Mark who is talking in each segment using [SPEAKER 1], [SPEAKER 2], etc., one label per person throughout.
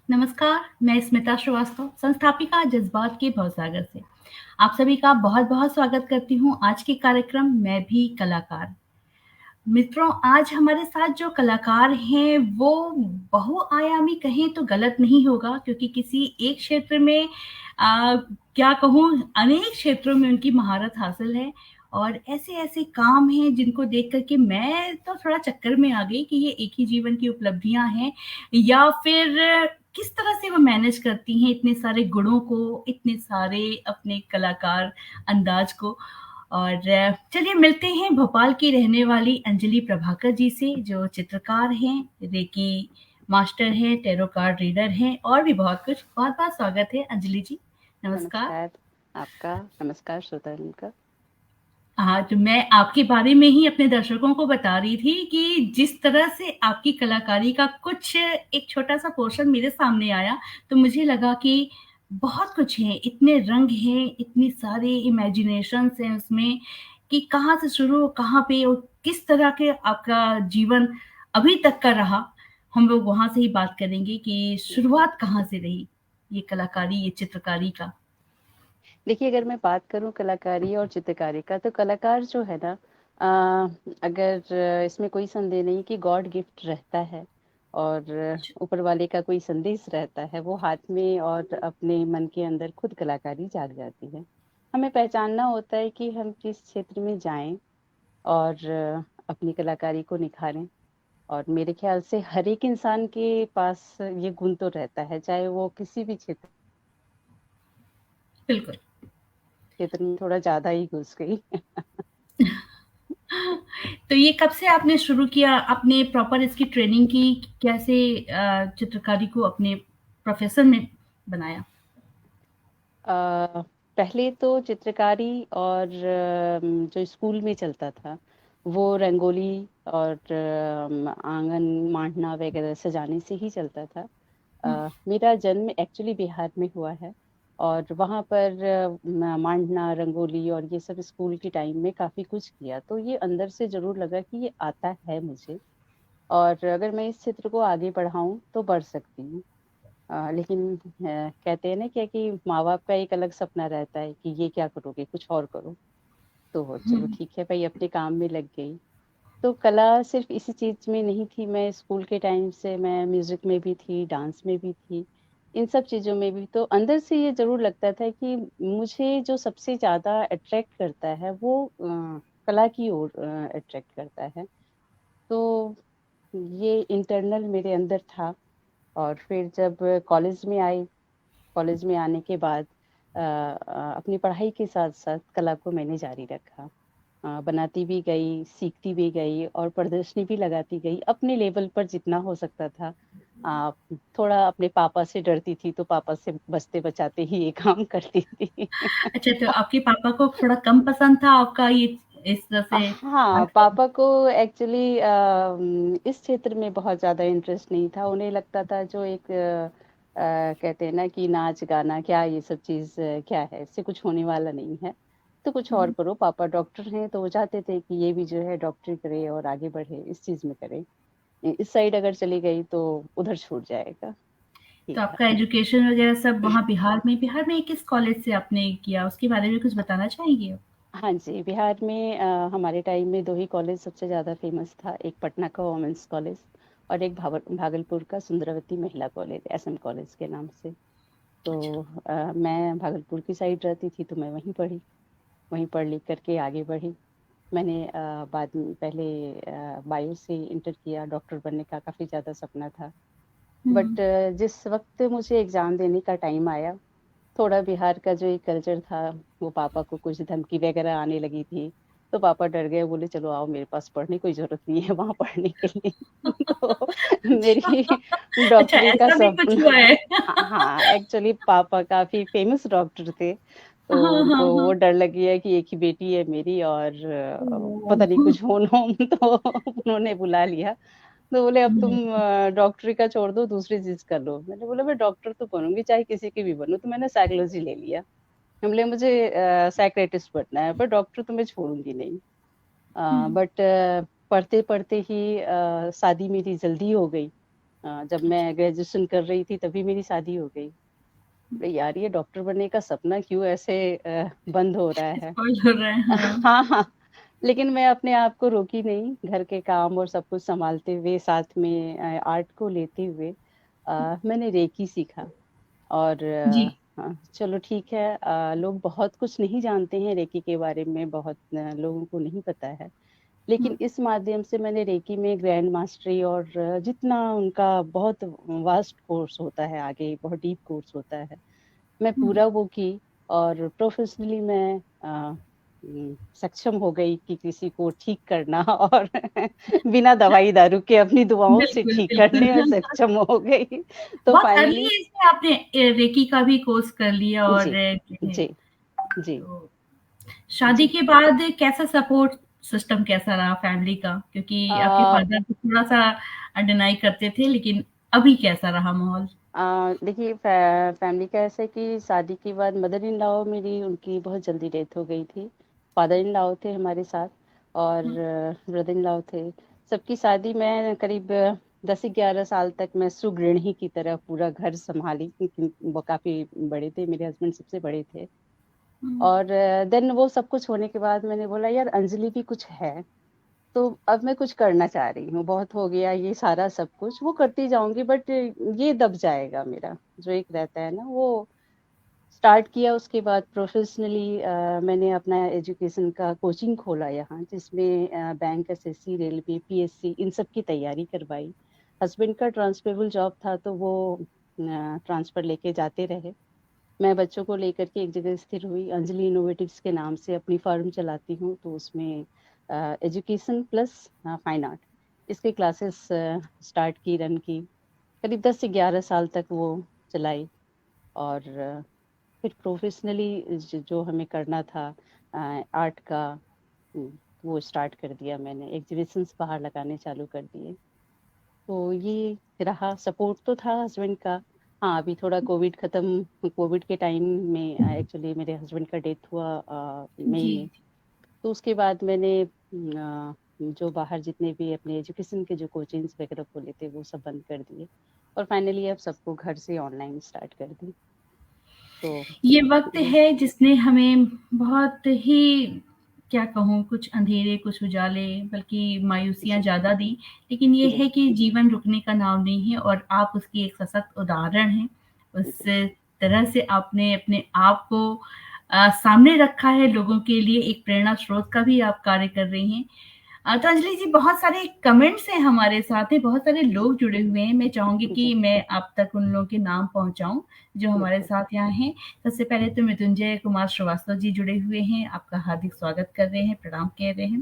[SPEAKER 1] नमस्कार, मैं स्मिता श्रीवास्तव, संस्थापिका जज़्बात के भवसागर से। आप सभी का बहुत-बहुत स्वागत करती हूँ आज के कार्यक्रम मैं भी कलाकार। मित्रों, आज हमारे साथ जो कलाकार हैं, वो बहुआयामी कहें तो गलत नहीं होगा क्योंकि किसी एक क्षेत्र में क्या कहूँ अनेक क्षेत्रों में उनकी महारत हासिल है और ऐसे-ऐसे काम हैं जिनको देख कर के मैं तो थोड़ा चक्कर में आ गई कि ये एक ही जीवन की उपलब्धियाँ हैं या फिर किस तरह से वो मैनेज करती हैं इतने सारे गुणों को, इतने सारे अपने कलाकार अंदाज़ को। और चलिए मिलते हैं भोपाल की रहने वाली अंजलि प्रभाकर जी से जो चित्रकार हैं, रेकी मास्टर हैं, टैरो कार्ड रीडर हैं और भी बहुत कुछ। बहुत-बहुत स्वागत है अंजलि जी, नमस्कार।
[SPEAKER 2] नमस्कार आपका। नमस्कार श्रोतागण का।
[SPEAKER 1] हाँ, तो मैं आपके बारे में ही अपने दर्शकों को बता रही थी कि जिस तरह से आपकी कलाकारी का कुछ एक छोटा-सा पोर्शन मेरे सामने आया, तो मुझे लगा कि बहुत कुछ है, इतने रंग हैं, इतनी सारी इमेजिनेशंस हैं उसमें कि कहाँ से शुरू, कहाँ पे और किस तरह के आपका जीवन अभी तक का रहा। हम लोग वहाँ से ही बात करेंगे कि
[SPEAKER 2] जी।
[SPEAKER 1] शुरुआत कहाँ से रही, ये कलाकारी, ये चित्रकारी का?
[SPEAKER 2] देखिए, अगर मैं बात करूँ कलाकारी और चित्रकारी का, तो कलाकार जो है ना, अगर इसमें कोई संदेह नहीं कि गॉड गिफ्ट रहता है और ऊपर वाले का कोई संदेश रहता है, वो हाथ में और अपने मन के अंदर खुद कलाकारी जाग जाती है। हमें पहचानना होता है कि हम किस क्षेत्र में जाएँ और अपनी कलाकारी को निखारें। और मेरे ख्याल से हर एक इंसान के पास ये गुण तो रहता है, चाहे वो किसी भी
[SPEAKER 1] बिल्कुल।
[SPEAKER 2] क्षेत्र में थोड़ा ज़्यादा ही घुस गई।
[SPEAKER 1] तो ये कब से आपने शुरू किया? आपने प्रॉपर इसकी ट्रेनिंग की? कैसे चित्रकारी को अपने प्रोफ़ेशन में बनाया?
[SPEAKER 2] अ, पहले तो चित्रकारी और जो स्कूल में चलता था, वो रंगोली और आंगन मांडना वगैरह सजाने से ही चलता था। मेरा जन्म एक्चुअली बिहार में हुआ है और वहाँ पर मांडना, रंगोली और ये सब स्कूल के टाइम में काफ़ी कुछ किया। तो ये अंदर से ज़रूर लगा कि ये आता है मुझे और अगर मैं इस क्षेत्र को आगे बढ़ाऊँ तो बढ़ सकती हूँ। लेकिन कहते हैं ना क्या कि माँ-बाप का एक अलग सपना रहता है कि ये क्या करोगे, कुछ और करो। तो चलो ठीक है भाई, अपने काम में लग गई। तो कला सिर्फ़ इसी चीज़ में नहीं थी, मैं स्कूल के टाइम से मैं म्यूज़िक में भी थी, डांस में भी थी, इन सब चीज़ों में भी। तो अंदर से ये ज़रूर लगता था कि मुझे जो सबसे ज़्यादा अट्रैक्ट करता है वो कला की ओर अट्रैक्ट करता है। तो ये इंटरनल मेरे अंदर था और फिर जब कॉलेज में आई, कॉलेज में आने के बाद अपनी पढ़ाई के साथ-साथ कला को मैंने जारी रखा। बनाती भी गई, सीखती भी गई और प्रदर्शनी भी लगाती गई, अपने लेवल पर जितना हो सकता था। अ, थोड़ा अपने पापा से डरती थी, तो पापा से बचते-बचाते ही ये काम करती थी।
[SPEAKER 1] अच्छा, तो आपके पापा को थोड़ा कम पसंद था आपका ये इस तरह से
[SPEAKER 2] हाँ,
[SPEAKER 1] आर्ट करना?
[SPEAKER 2] पापा को एक्चुअली इस क्षेत्र में बहुत ज़्यादा इंटरेस्ट नहीं था। उन्हें लगता था जो एक कहते हैं ना कि नाच-गाना क्या ये सब चीज़ क्या है, इससे कुछ होने वाला नहीं है, तो कुछ और
[SPEAKER 1] हुँ,
[SPEAKER 2] करो। पापा डॉक्टर हैं, तो वो चाहते थे कि ये भी जो है डॉक्टरी करे और आगे बढ़े, इस चीज़ में करे। इस साइड अगर चली गई तो उधर छूट जाएगा। ये
[SPEAKER 1] तो
[SPEAKER 2] था।
[SPEAKER 1] आपका एजुकेशन वग़ैरह सब वहाँ बिहार में किस कॉलेज से आपने किया? उसके बारे में कुछ बताना चाहेंगी आप?
[SPEAKER 2] हाँ जी, बिहार में हमारे टाइम में 2 ही कॉलेज सबसे ज़्यादा फ़ेमस था, एक पटना का वुमेन्स कॉलेज और एक भागलपुर का सुंदरावती महिला कॉलेज, एसएम कॉलेज के नाम से।
[SPEAKER 1] अच्छा,
[SPEAKER 2] तो मैं भागलपुर की साइड रहती थी, तो मैं वहीं पढ़ी, वहीं पढ़ लिख कर के आगे बढ़ी। मैंने बाद में पहले बायो से इंटर किया, डॉक्टर बनने का काफ़ी ज़्यादा सपना था।
[SPEAKER 1] हुँ,
[SPEAKER 2] बट जिस वक़्त मुझे एग्ज़ाम देने का टाइम आया, थोड़ा बिहार का जो एक कल्चर था, वो पापा को कुछ धमकी वग़ैरह आने लगी थी, तो पापा डर गए, बोले चलो आओ मेरे पास पढ़ने, कोई ज़रूरत नहीं है वहाँ पढ़ने के लिए। तो
[SPEAKER 1] अच्छा,
[SPEAKER 2] मेरी
[SPEAKER 1] अच्छा
[SPEAKER 2] डॉक्टरी का
[SPEAKER 1] ऐसा भी कुछ हुआ
[SPEAKER 2] सपना
[SPEAKER 1] है?
[SPEAKER 2] हाँ, एक्चुअली पापा काफ़ी फ़ेमस डॉक्टर थे, तो
[SPEAKER 1] हाँ, हाँ,
[SPEAKER 2] उनको वो
[SPEAKER 1] हाँ।
[SPEAKER 2] डर लग गया कि एक ही बेटी है मेरी और
[SPEAKER 1] ओह!
[SPEAKER 2] पता नहीं कुछ हो ना हो तो उन्होंने बुला लिया। तो बोले अब तुम
[SPEAKER 1] हुँ,
[SPEAKER 2] डॉक्टरी का छोड़ दो दूसरी चीज़ कर लो। मैंने बोला मैं डॉक्टर तो बनूँगी चाहे किसी की भी बनूँ, तो मैंने साइकोलॉजी ले लिया। हम बोले मुझे साइकियाट्रिस्ट बनना है पर डॉक्टर तो मैं छोड़ूँगी नहीं।
[SPEAKER 1] हुँ,
[SPEAKER 2] बट पढ़ते-पढ़ते ही शादी मेरी जल्दी हो गई जब मैं ग्रेजुएशन कर रही थी तभी मेरी शादी हो गई। अरे यार, ये डॉक्टर बनने का सपना क्यों ऐसे बंद हो रहा है।
[SPEAKER 1] स्पॉइल हो रहा है, हाँ।
[SPEAKER 2] हाँ, हाँ। लेकिन मैं अपने आप को रोकी नहीं, घर के काम और सब कुछ संभालते हुए, साथ में आर्ट को लेते हुए मैंने रेकी सीखा। और
[SPEAKER 1] जी।
[SPEAKER 2] हाँ, चलो ठीक है। लोग बहुत कुछ नहीं जानते हैं रेकी के बारे में, बहुत लोगों को नहीं पता है। लेकिन इस माध्यम से मैंने रेकी में ग्रैंड मास्टरी और जितना उनका बहुत वास्ट कोर्स होता है, आगे बहुत डीप कोर्स होता है, मैं पूरा वो की। और प्रोफेशनली मैं सक्षम हो गई कि किसी को ठीक करना और बिना दवाई दारू के अपनी दुआओं से
[SPEAKER 1] बिल्कुल,
[SPEAKER 2] ठीक करने में
[SPEAKER 1] बिल्कुल।
[SPEAKER 2] सक्षम हो गई। तो
[SPEAKER 1] बहुत अर्ली
[SPEAKER 2] फाइनली
[SPEAKER 1] एज में आपने रेकी का भी कोर्स कर लिया और
[SPEAKER 2] जी,
[SPEAKER 1] जो है,
[SPEAKER 2] जी, जी,
[SPEAKER 1] तो शादी
[SPEAKER 2] जी।
[SPEAKER 1] के बाद कैसा सपोर्ट सिस्टम कैसा रहा फैमिली का? क्योंकि आपके
[SPEAKER 2] आ,
[SPEAKER 1] फादर तो थोड़ा-सा डिनाई करते थे, लेकिन अभी कैसा रहा माहौल?
[SPEAKER 2] देखिए, फैमिली का ऐसा है कि शादी के बाद मदर इन लॉ मेरी, उनकी बहुत जल्दी डेथ हो गई थी। फादर इन लॉ थे हमारे साथ, और
[SPEAKER 1] हुँ,
[SPEAKER 2] ब्रदर इन लॉ थे। सबकी शादी मैं करीब 10-11 साल तक मैं सुगृहिणी की तरह पूरा घर संभाली, क्योंकि वो काफी बड़े थे, मेरे हस्बैंड सबसे बड़े थे।
[SPEAKER 1] हुँ,
[SPEAKER 2] और देन वो सब कुछ होने के बाद मैंने बोला, यार अंजलि भी कुछ है, तो अब मैं कुछ करना चाह रही हूँ। बहुत हो गया ये सारा सब कुछ, वो करती जाऊंगी बट ये दब जाएगा मेरा, जो एक रहता है ना वो। स्टार्ट किया, उसके बाद प्रोफेशनली मैंने अपना एजुकेशन का कोचिंग खोला यहाँ, जिसमें बैंक, एसएससी, रेलवे, पीएससी, इन सब की तैयारी करवाई। हस्बैंड का ट्रांसफरेबल जॉब था, तो वो ट्रांसफर लेके जाते रहे। मैं बच्चों को लेकर के एक जगह स्थिर हुई, अंजलि इनोवेटिव्स के नाम से अपनी फर्म चलाती हूँ। तो उसमें एजुकेशन प्लस फाइन आर्ट, इसके क्लासेस स्टार्ट की, रन की। करीब 10 से 11 साल तक वो चलाई। और फिर प्रोफेशनली जो हमें करना था आर्ट का, वो स्टार्ट कर दिया मैंने, एग्जीबिशंस बाहर लगाने चालू कर दिए। तो ये रहा, सपोर्ट तो था हस्बैंड का। हाँ, अभी थोड़ा कोविड खत्म, कोविड के टाइम में एक्चुअली मेरे हस्बैंड का डेथ हुआ मई
[SPEAKER 1] जी।
[SPEAKER 2] में। तो उसके बाद मैंने जो बाहर जितने भी अपने एजुकेशन के जो कोचिंग्स वगैरह खोले थे, वो सब बंद कर दिए। और फाइनली अब सबको घर से ऑनलाइन स्टार्ट कर दी। तो
[SPEAKER 1] ये वक़्त
[SPEAKER 2] ये
[SPEAKER 1] है जिसने हमें बहुत ही, क्या कहूँ, कुछ अंधेरे, कुछ उजाले, बल्कि मायूसियाँ
[SPEAKER 2] जी,
[SPEAKER 1] ज़्यादा दी। लेकिन ये
[SPEAKER 2] जी,
[SPEAKER 1] है कि जीवन रुकने का नाम नहीं है और आप उसकी एक सशक्त उदाहरण हैं। उस
[SPEAKER 2] जी,
[SPEAKER 1] तरह से आपने अपने आप को सामने रखा है लोगों के लिए, एक प्रेरणा स्रोत का भी आप कार्य कर रही हैं। तो अंजलि जी, बहुत सारे कमेंट्स हैं हमारे साथ में, बहुत सारे
[SPEAKER 2] जी,
[SPEAKER 1] लोग जुड़े हुए हैं। मैं चाहूँगी
[SPEAKER 2] जी,
[SPEAKER 1] कि मैं आप तक उन लोगों के नाम पहुँचाऊँ, जो हमारे
[SPEAKER 2] बिल्कुल।
[SPEAKER 1] साथ यहाँ हैं। सबसे पहले तो मृत्युंजय कुमार श्रीवास्तव जी जुड़े हुए हैं, आपका हार्दिक स्वागत कर रहे हैं, प्रणाम कह रहे हैं।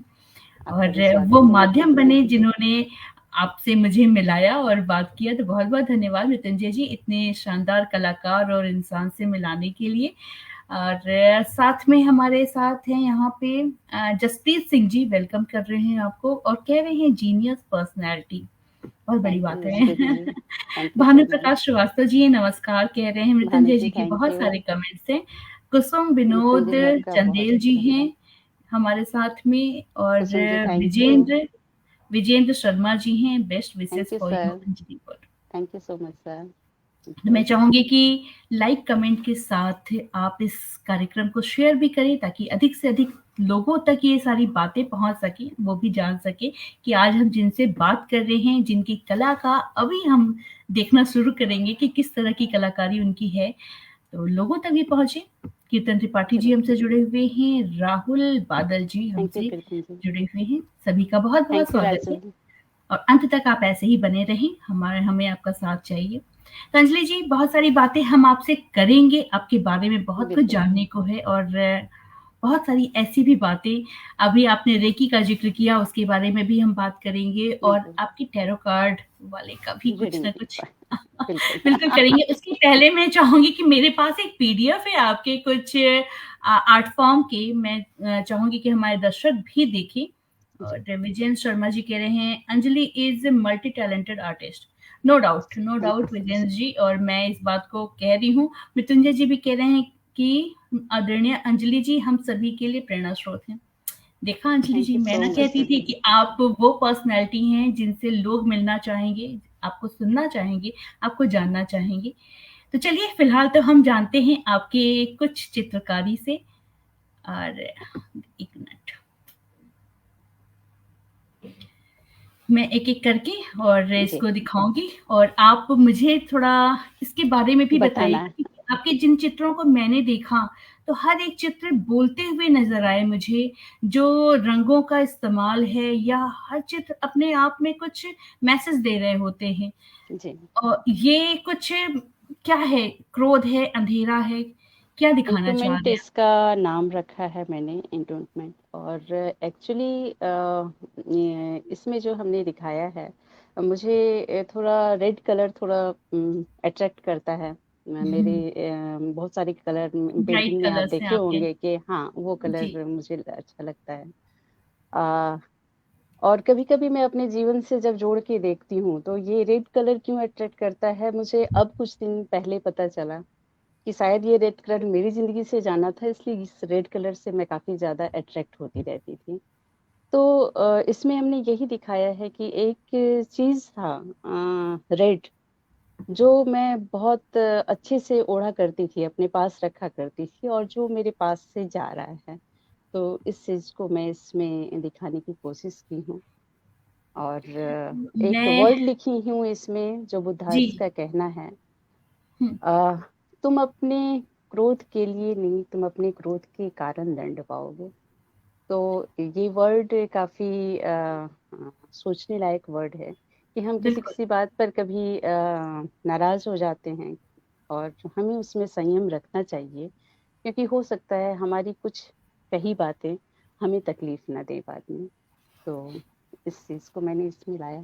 [SPEAKER 2] आपका भी
[SPEAKER 1] और वो
[SPEAKER 2] स्वागत है।
[SPEAKER 1] माध्यम बने जिन्होंने आपसे मुझे मिलाया और बात किया, तो बहुत-बहुत धन्यवाद मृत्युंजय जी, इतने शानदार कलाकार और इंसान से मिलाने के लिए। और साथ में हमारे साथ हैं यहाँ पे जसप्रीत सिंह जी, वेलकम कर रहे हैं आपको और कह रहे हैं जीनियस पर्सनैलिटी, बहुत बड़ी
[SPEAKER 2] थैंक
[SPEAKER 1] बात
[SPEAKER 2] यू
[SPEAKER 1] है।
[SPEAKER 2] Shruti ji, thank you
[SPEAKER 1] Bhanu
[SPEAKER 2] so
[SPEAKER 1] Prakash
[SPEAKER 2] much.
[SPEAKER 1] Srivastava ji नमस्कार कह रहे हैं,
[SPEAKER 2] भानु
[SPEAKER 1] मृत्युंजय
[SPEAKER 2] जी,
[SPEAKER 1] जी के
[SPEAKER 2] थैंक
[SPEAKER 1] बहुत
[SPEAKER 2] यू।
[SPEAKER 1] सारे कमेंट्स हैं। कुसुम विनोद
[SPEAKER 2] मृत्युंजय जी, आपका बहुत
[SPEAKER 1] चंदेल
[SPEAKER 2] बहुत
[SPEAKER 1] जी हैं
[SPEAKER 2] धन्यवाद।
[SPEAKER 1] हमारे साथ में, और
[SPEAKER 2] कुसुम जी, थैंक यू।
[SPEAKER 1] विजेंद्र विजेंद्र शर्मा जी हैं, best
[SPEAKER 2] thank
[SPEAKER 1] wishes
[SPEAKER 2] you
[SPEAKER 1] for you
[SPEAKER 2] sir.
[SPEAKER 1] Anjali for.
[SPEAKER 2] Thank you so much sir. Thank
[SPEAKER 1] तो
[SPEAKER 2] यू।
[SPEAKER 1] मैं चाहूंगी कि लाइक कमेंट के साथ आप इस कार्यक्रम को शेयर भी करें, ताकि अधिक से अधिक लोगों तक ये सारी बातें पहुंच सके, वो भी जान सके कि आज हम जिनसे बात कर रहे हैं, जिनकी कला का अभी हम देखना शुरू करेंगे कि किस तरह की कलाकारी उनकी है, तो लोगों तक भी पहुंचे। कीर्तन त्रिपाठी जी
[SPEAKER 2] जरूर।
[SPEAKER 1] हमसे जुड़े हुए हैं, राहुल बादल जी
[SPEAKER 2] थैंक यू
[SPEAKER 1] हमसे
[SPEAKER 2] कीर्तन जी।
[SPEAKER 1] जुड़े हुए हैं, सभी का बहुत बहुत
[SPEAKER 2] थैंक यू
[SPEAKER 1] स्वागत है।
[SPEAKER 2] राजू।
[SPEAKER 1] और अंत तक आप ऐसे ही बने रहें, हमारे हमें आपका साथ चाहिए। तो अंजलि जी, बहुत सारी बातें हम आपसे करेंगे, आपके बारे में बहुत कुछ
[SPEAKER 2] बिल्कुल,
[SPEAKER 1] जानने को है, और बहुत सारी ऐसी भी बातें, अभी आपने रेकी का ज़िक्र किया, उसके बारे में भी हम बात करेंगे, और
[SPEAKER 2] बिल्कुल।
[SPEAKER 1] आपकी टैरो कार्ड वाले का भी कुछ
[SPEAKER 2] रीडिंग
[SPEAKER 1] ना
[SPEAKER 2] भी।
[SPEAKER 1] कुछ
[SPEAKER 2] बिल्कुल।
[SPEAKER 1] बिल्कुल करेंगे। उसके पहले मैं चाहूँगी कि मेरे पास एक पीडीएफ है आपके कुछ आर्ट फॉर्म के, मैं चाहूँगी कि हमारे दर्शक भी देखें।
[SPEAKER 2] जी,
[SPEAKER 1] और विजयन शर्मा जी कह रहे हैं, Anjali is multi talented artist. No
[SPEAKER 2] thank you
[SPEAKER 1] doubt
[SPEAKER 2] sir.
[SPEAKER 1] Vijendra ji, और मैं इस बात को कह रही हूँ। मृत्युंजय जी भी कह रहे हैं कि आदरणीय अंजलि जी हम सभी के लिए प्रेरणा स्रोत हैं। देखा अंजलि
[SPEAKER 2] थैंक
[SPEAKER 1] जी,
[SPEAKER 2] यू
[SPEAKER 1] मैं
[SPEAKER 2] सो
[SPEAKER 1] ना
[SPEAKER 2] मच
[SPEAKER 1] कहती थी
[SPEAKER 2] श्रुति
[SPEAKER 1] कि
[SPEAKER 2] जी।
[SPEAKER 1] आप वो पर्सनैलिटी हैं जिनसे लोग मिलना चाहेंगे, आपको सुनना चाहेंगे, आपको जानना चाहेंगे। तो चलिए फिलहाल तो हम जानते हैं आपके कुछ चित्रकारी से। और 1 मिनट, मैं एक-एक करके और
[SPEAKER 2] जी,
[SPEAKER 1] इसको दिखाऊँगी और आप मुझे थोड़ा इसके बारे में भी
[SPEAKER 2] बताना
[SPEAKER 1] बताइएगा
[SPEAKER 2] है।
[SPEAKER 1] कि आपके जिन चित्रों को मैंने देखा, तो हर एक चित्र बोलते हुए नज़र आए मुझे, जो रंगों का इस्तेमाल है या हर चित्र अपने आप में कुछ मैसेज दे रहे होते हैं।
[SPEAKER 2] जी,
[SPEAKER 1] ये कुछ क्या है? क्रोध है, अंधेरा है, क्या दिखाना चाह
[SPEAKER 2] इंटूमेंट
[SPEAKER 1] रहे हैं?
[SPEAKER 2] इसका नाम रखा है मैंने, इंटूमेंट। और एक्चुअली इसमें जो हमने दिखाया है, मुझे थोड़ा रेड कलर थोड़ा अट्रैक्ट करता है। मेरे
[SPEAKER 1] हुँ,
[SPEAKER 2] बहुत सारे कलर
[SPEAKER 1] ब्राइट
[SPEAKER 2] पेंटिंग में आप
[SPEAKER 1] कलर्स हैं
[SPEAKER 2] देखे
[SPEAKER 1] आपके।
[SPEAKER 2] होंगे कि हाँ, वो
[SPEAKER 1] जी,
[SPEAKER 2] कलर मुझे अच्छा लगता है। आ, और कभी-कभी मैं अपने जीवन से जब जोड़ के देखती हूँ, तो ये रेड कलर क्यों अट्रैक्ट करता है, मुझे अब कुछ दिन पहले पता चला कि शायद ये रेड कलर मेरी ज़िंदगी से जाना था, इसलिए इस रेड कलर से मैं काफ़ी ज़्यादा अट्रैक्ट होती रहती थी। तो इसमें हमने यही दिखाया है कि एक चीज़ था, रेड, जो मैं बहुत अच्छे से ओढ़ा करती थी, अपने पास रखा करती थी, और जो मेरे पास से जा रहा है। तो इस चीज़ को मैं इसमें दिखाने की कोशिश की हूँ। और एक
[SPEAKER 1] मैं
[SPEAKER 2] वर्ड लिखी हूँ इसमें, जो
[SPEAKER 1] जी,
[SPEAKER 2] बुद्धास का कहना है,
[SPEAKER 1] हुँ,
[SPEAKER 2] अ, तुम अपने क्रोध के लिए नहीं, तुम अपने क्रोध के कारण दंड पाओगे। तो ये वर्ड काफ़ी सोचने लायक वर्ड है कि हम किसी
[SPEAKER 1] बिल्कुल।
[SPEAKER 2] किसी बात पर कभी नाराज़ हो जाते हैं, और हमें उसमें संयम रखना चाहिए, क्योंकि हो सकता है हमारी कुछ कही बातें हमें तकलीफ ना दे बाद में। तो इस चीज़ को मैंने इसमें लाया।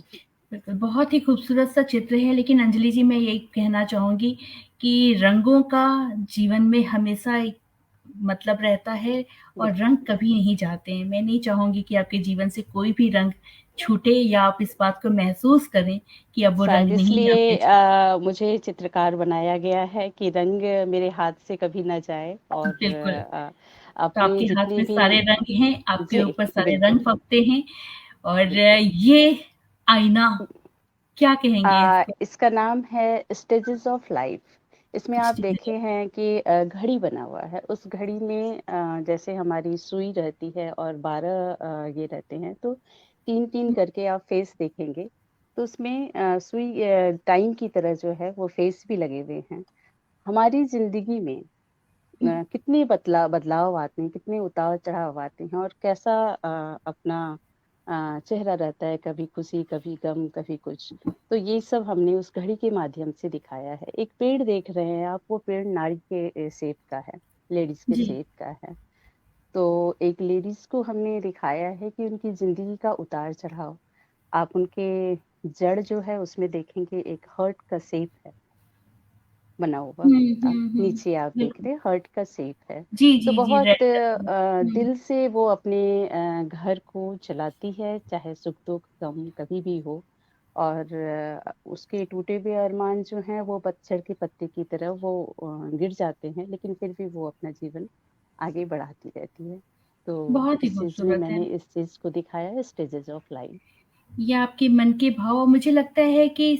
[SPEAKER 1] बिल्कुल, बहुत ही खूबसूरत सा चित्र है, लेकिन अंजलि जी मैं यही कहना चाहूँगी कि रंगों का जीवन में हमेशा एक मतलब रहता है और
[SPEAKER 2] बिल्कुल।
[SPEAKER 1] रंग कभी नहीं जाते हैं। मैं नहीं चाहूँगी कि आपके जीवन से कोई भी रंग छूटे या आप इस बात को महसूस करें कि अब वो
[SPEAKER 2] शायद
[SPEAKER 1] रंग नहीं
[SPEAKER 2] इसलिए
[SPEAKER 1] आपके जी।
[SPEAKER 2] मुझे चित्रकार बनाया गया है कि रंग मेरे हाथ से कभी ना जाए, और
[SPEAKER 1] बिल्कुल, तो
[SPEAKER 2] अपने
[SPEAKER 1] आपके हाथ
[SPEAKER 2] जितने
[SPEAKER 1] में
[SPEAKER 2] भी।
[SPEAKER 1] सारे रंग हैं, आपके
[SPEAKER 2] जी,
[SPEAKER 1] ऊपर सारे रंग
[SPEAKER 2] बिल्कुल,
[SPEAKER 1] फबते हैं और
[SPEAKER 2] बिल्कुल।
[SPEAKER 1] ये आईना, क्या कहेंगे इसको?
[SPEAKER 2] इसका नाम है स्टेजेस ऑफ लाइफ। इसमें आप देखे
[SPEAKER 1] जी,
[SPEAKER 2] हैं कि घड़ी बना हुआ है। उस घड़ी में जैसे हमारी सुई रहती है और 12 ये रहते हैं, तो 3-3 करके आप फेस देखेंगे। तो उसमें सुई टाइम की तरह जो है वो फेस भी लगे हुए हैं। हमारी ज़िंदगी में कितने बदलाव आते हैं, कितने उतार-चढ़ाव आते हैं, और कैसा अपना चेहरा रहता है, कभी खुशी, कभी गम, कभी कुछ। तो ये सब हमने उस घड़ी के माध्यम से दिखाया है। एक पेड़ देख रहे हैं आप, वो पेड़ नारी के शेप का है, लेडीज़ के
[SPEAKER 1] जी।
[SPEAKER 2] शेप का है। तो एक लेडीज़ को हमने दिखाया है कि उनकी ज़िंदगी का उतार-चढ़ाव। आप उनके जड़ जो है उसमें देखेंगे, एक हार्ट का शेप है बना हुआ।
[SPEAKER 1] हुँ, हुँ।
[SPEAKER 2] नीचे आप देख
[SPEAKER 1] बिल्कुल।
[SPEAKER 2] रहे हैं हार्ट का शेप है।
[SPEAKER 1] जी,
[SPEAKER 2] तो
[SPEAKER 1] जी, जी,
[SPEAKER 2] बहुत
[SPEAKER 1] रेड कलर में। हुँ,
[SPEAKER 2] दिल से वो अपने घर को चलाती है, चाहे सुख-दुख, गम कभी भी हो। और उसके टूटे हुए अरमान जो हैं वो पतझड़ के पत्ते की तरह वो गिर जाते हैं, लेकिन फिर भी वो अपना जीवन आगे बढ़ाती रहती है। तो
[SPEAKER 1] बहुत ही
[SPEAKER 2] इस चीज़ में
[SPEAKER 1] खूबसूरत है।
[SPEAKER 2] मैंने इस चीज़ को दिखाया है, स्टेजेस ऑफ लाइफ।
[SPEAKER 1] ये आपके मन के भाव मुझे लगता है कि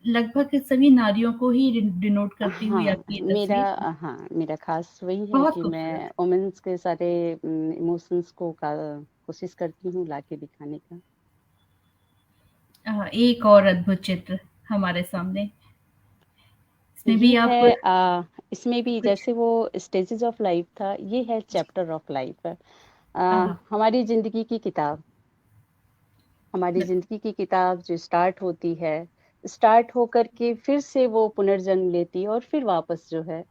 [SPEAKER 1] लगभग सभी नारियों को ही डिनोट करती हुई
[SPEAKER 2] हाँ,
[SPEAKER 1] आपकी ये तस्वीर
[SPEAKER 2] हाँ, मेरा ख़ास वही है
[SPEAKER 1] बहुत
[SPEAKER 2] कि
[SPEAKER 1] खूबसूरत
[SPEAKER 2] मैं वुमेन्स के सारे इमोशंस को का कोशिश करती हूँ लाके दिखाने का।
[SPEAKER 1] एक और अद्भुत चित्र हमारे सामने। इसमें
[SPEAKER 2] ये
[SPEAKER 1] भी आप
[SPEAKER 2] है इसमें भी
[SPEAKER 1] कुछ
[SPEAKER 2] जैसे वो स्टेजेस ऑफ लाइफ था, ये है चैप्टर ऑफ लाइफ।
[SPEAKER 1] अ,
[SPEAKER 2] हमारी ज़िंदगी की किताब, हमारी
[SPEAKER 1] बिल्कुल।
[SPEAKER 2] ज़िंदगी की किताब जो स्टार्ट होती है, स्टार्ट होकर के फिर से वो पुनर्जन्म लेती है, और फिर वापस जो है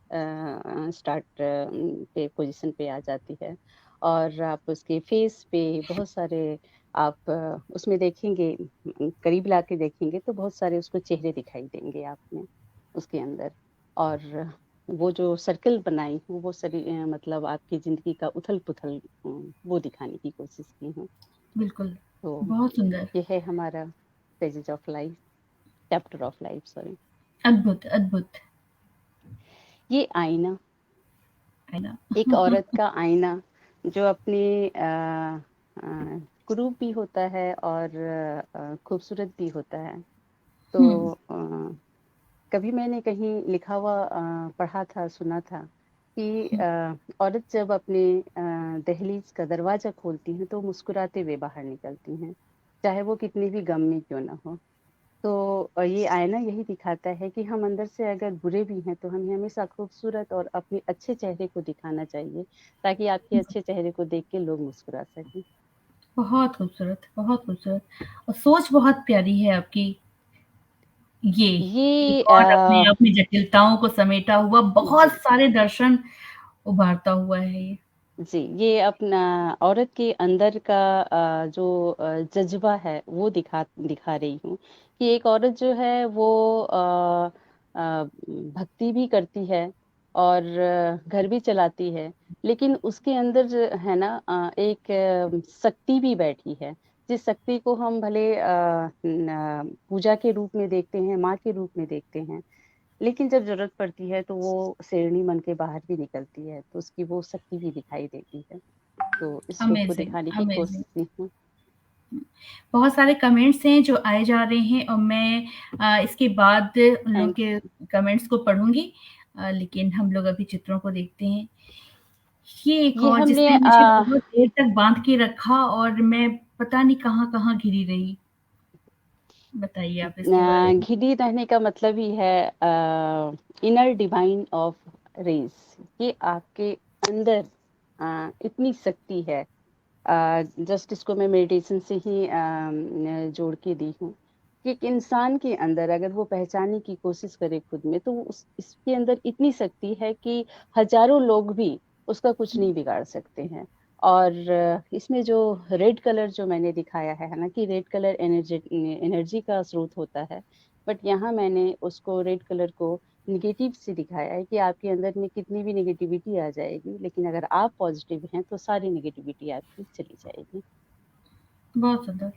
[SPEAKER 2] स्टार्ट पे पोजीशन पे आ जाती है। और आप उसके फेस पे बहुत सारे आप उसमें देखेंगे, करीब लाके देखेंगे तो बहुत सारे उसको चेहरे दिखाई देंगे आप में, उसके अंदर। और वो जो सर्कल बनाई हूँ वो सरी मतलब आपकी ज़िंदगी का उथल-पुथल वो दिखाने की कोशिश की हूँ।
[SPEAKER 1] बिल्कुल,
[SPEAKER 2] तो
[SPEAKER 1] बहुत सुंदर,
[SPEAKER 2] ये है हमारा pages of life, chapter of life, sorry.
[SPEAKER 1] अद्भुत, अद्भुत,
[SPEAKER 2] ये आईना,
[SPEAKER 1] है ना?
[SPEAKER 2] एक औरत का आईना, जो अपने कुरूप भी होता है और खूबसूरत भी होता है। तो कभी मैंने कहीं लिखा हुआ पढ़ा था, सुना था कि औरत जब अपने दहलीज का दरवाजा खोलती है तो मुस्कुराते हुए बाहर निकलती हैं, चाहे वो कितनी भी गम में क्यों ना हो। तो ये आईना यही दिखाता है कि हम अंदर से अगर बुरे भी हैं तो हमें हमेशा खूबसूरत और अपने अच्छे चेहरे को दिखाना चाहिए, ताकि आपके अच्छे चेहरे को देख के लोग मुस्कुरा सकें।
[SPEAKER 1] बहुत खूबसूरत, बहुत खूबसूरत और सोच बहुत प्यारी है आपकी। ये
[SPEAKER 2] ये
[SPEAKER 1] एक और अपने आप में जटिलताओं को समेटा हुआ बहुत
[SPEAKER 2] जी
[SPEAKER 1] सारे दर्शन उभारता हुआ है ये।
[SPEAKER 2] जी, ये अपना औरत के अंदर का जो जज्बा है वो दिखा रही हूँ कि एक औरत जो है वो भक्ति भी करती है और घर भी चलाती है, लेकिन उसके अंदर जो है ना एक शक्ति भी बैठी है, जिस शक्ति को हम भले पूजा के रूप में देखते हैं, माँ के रूप में देखते हैं, लेकिन जब ज़रूरत पड़ती है तो वो शेरनी बन के बाहर भी निकलती है, तो उसकी वो शक्ति भी दिखाई देती है। तो इस रूप को
[SPEAKER 1] अमेज़िंग,
[SPEAKER 2] दिखाने की
[SPEAKER 1] अमेज़िंग।
[SPEAKER 2] कोशिश की हूँ।
[SPEAKER 1] बहुत सारे कमेंट्स हैं जो आए जा रहे हैं और मैं इसके बाद उन लोगों
[SPEAKER 2] थैंक
[SPEAKER 1] के कमेंट्स को पढ़ूँगी। लेकिन हम लोग अभी चित्रों को देखते हैं। ये एक
[SPEAKER 2] ये
[SPEAKER 1] और
[SPEAKER 2] हमने
[SPEAKER 1] जिसने मुझे बहुत देर तक बाँध के रखा और मैं पता नहीं कहाँ-कहाँ घिरी रही। बताइए आप इसके बारे में।
[SPEAKER 2] घिरी रहने का मतलब ही है इनर डिवाइन ऑफ रेस। ये आपके अंदर इतनी शक्ति है। जस्ट इसको मैं मेडिटेशन से ही जोड़ के दी हूँ कि एक इंसान के अंदर अगर वो पहचानने की कोशिश करे खुद में, तो उस इसके अंदर इतनी शक्ति है कि हजारों लोग भी उसका कुछ नहीं बिगाड़ सकते हैं। और इसमें जो रेड कलर जो मैंने दिखाया है ना, कि रेड कलर एनर्जी एनर्जी का स्रोत होता है, बट यहाँ मैंने उसको रेड कलर को निगेटिव से दिखाया है कि आपके अंदर में कितनी भी नेगेटिविटी आ जाएगी, लेकिन अगर आप पॉजिटिव हैं तो सारी नेगेटिविटी आपकी चली जाएगी।
[SPEAKER 1] बहुत सुंदर।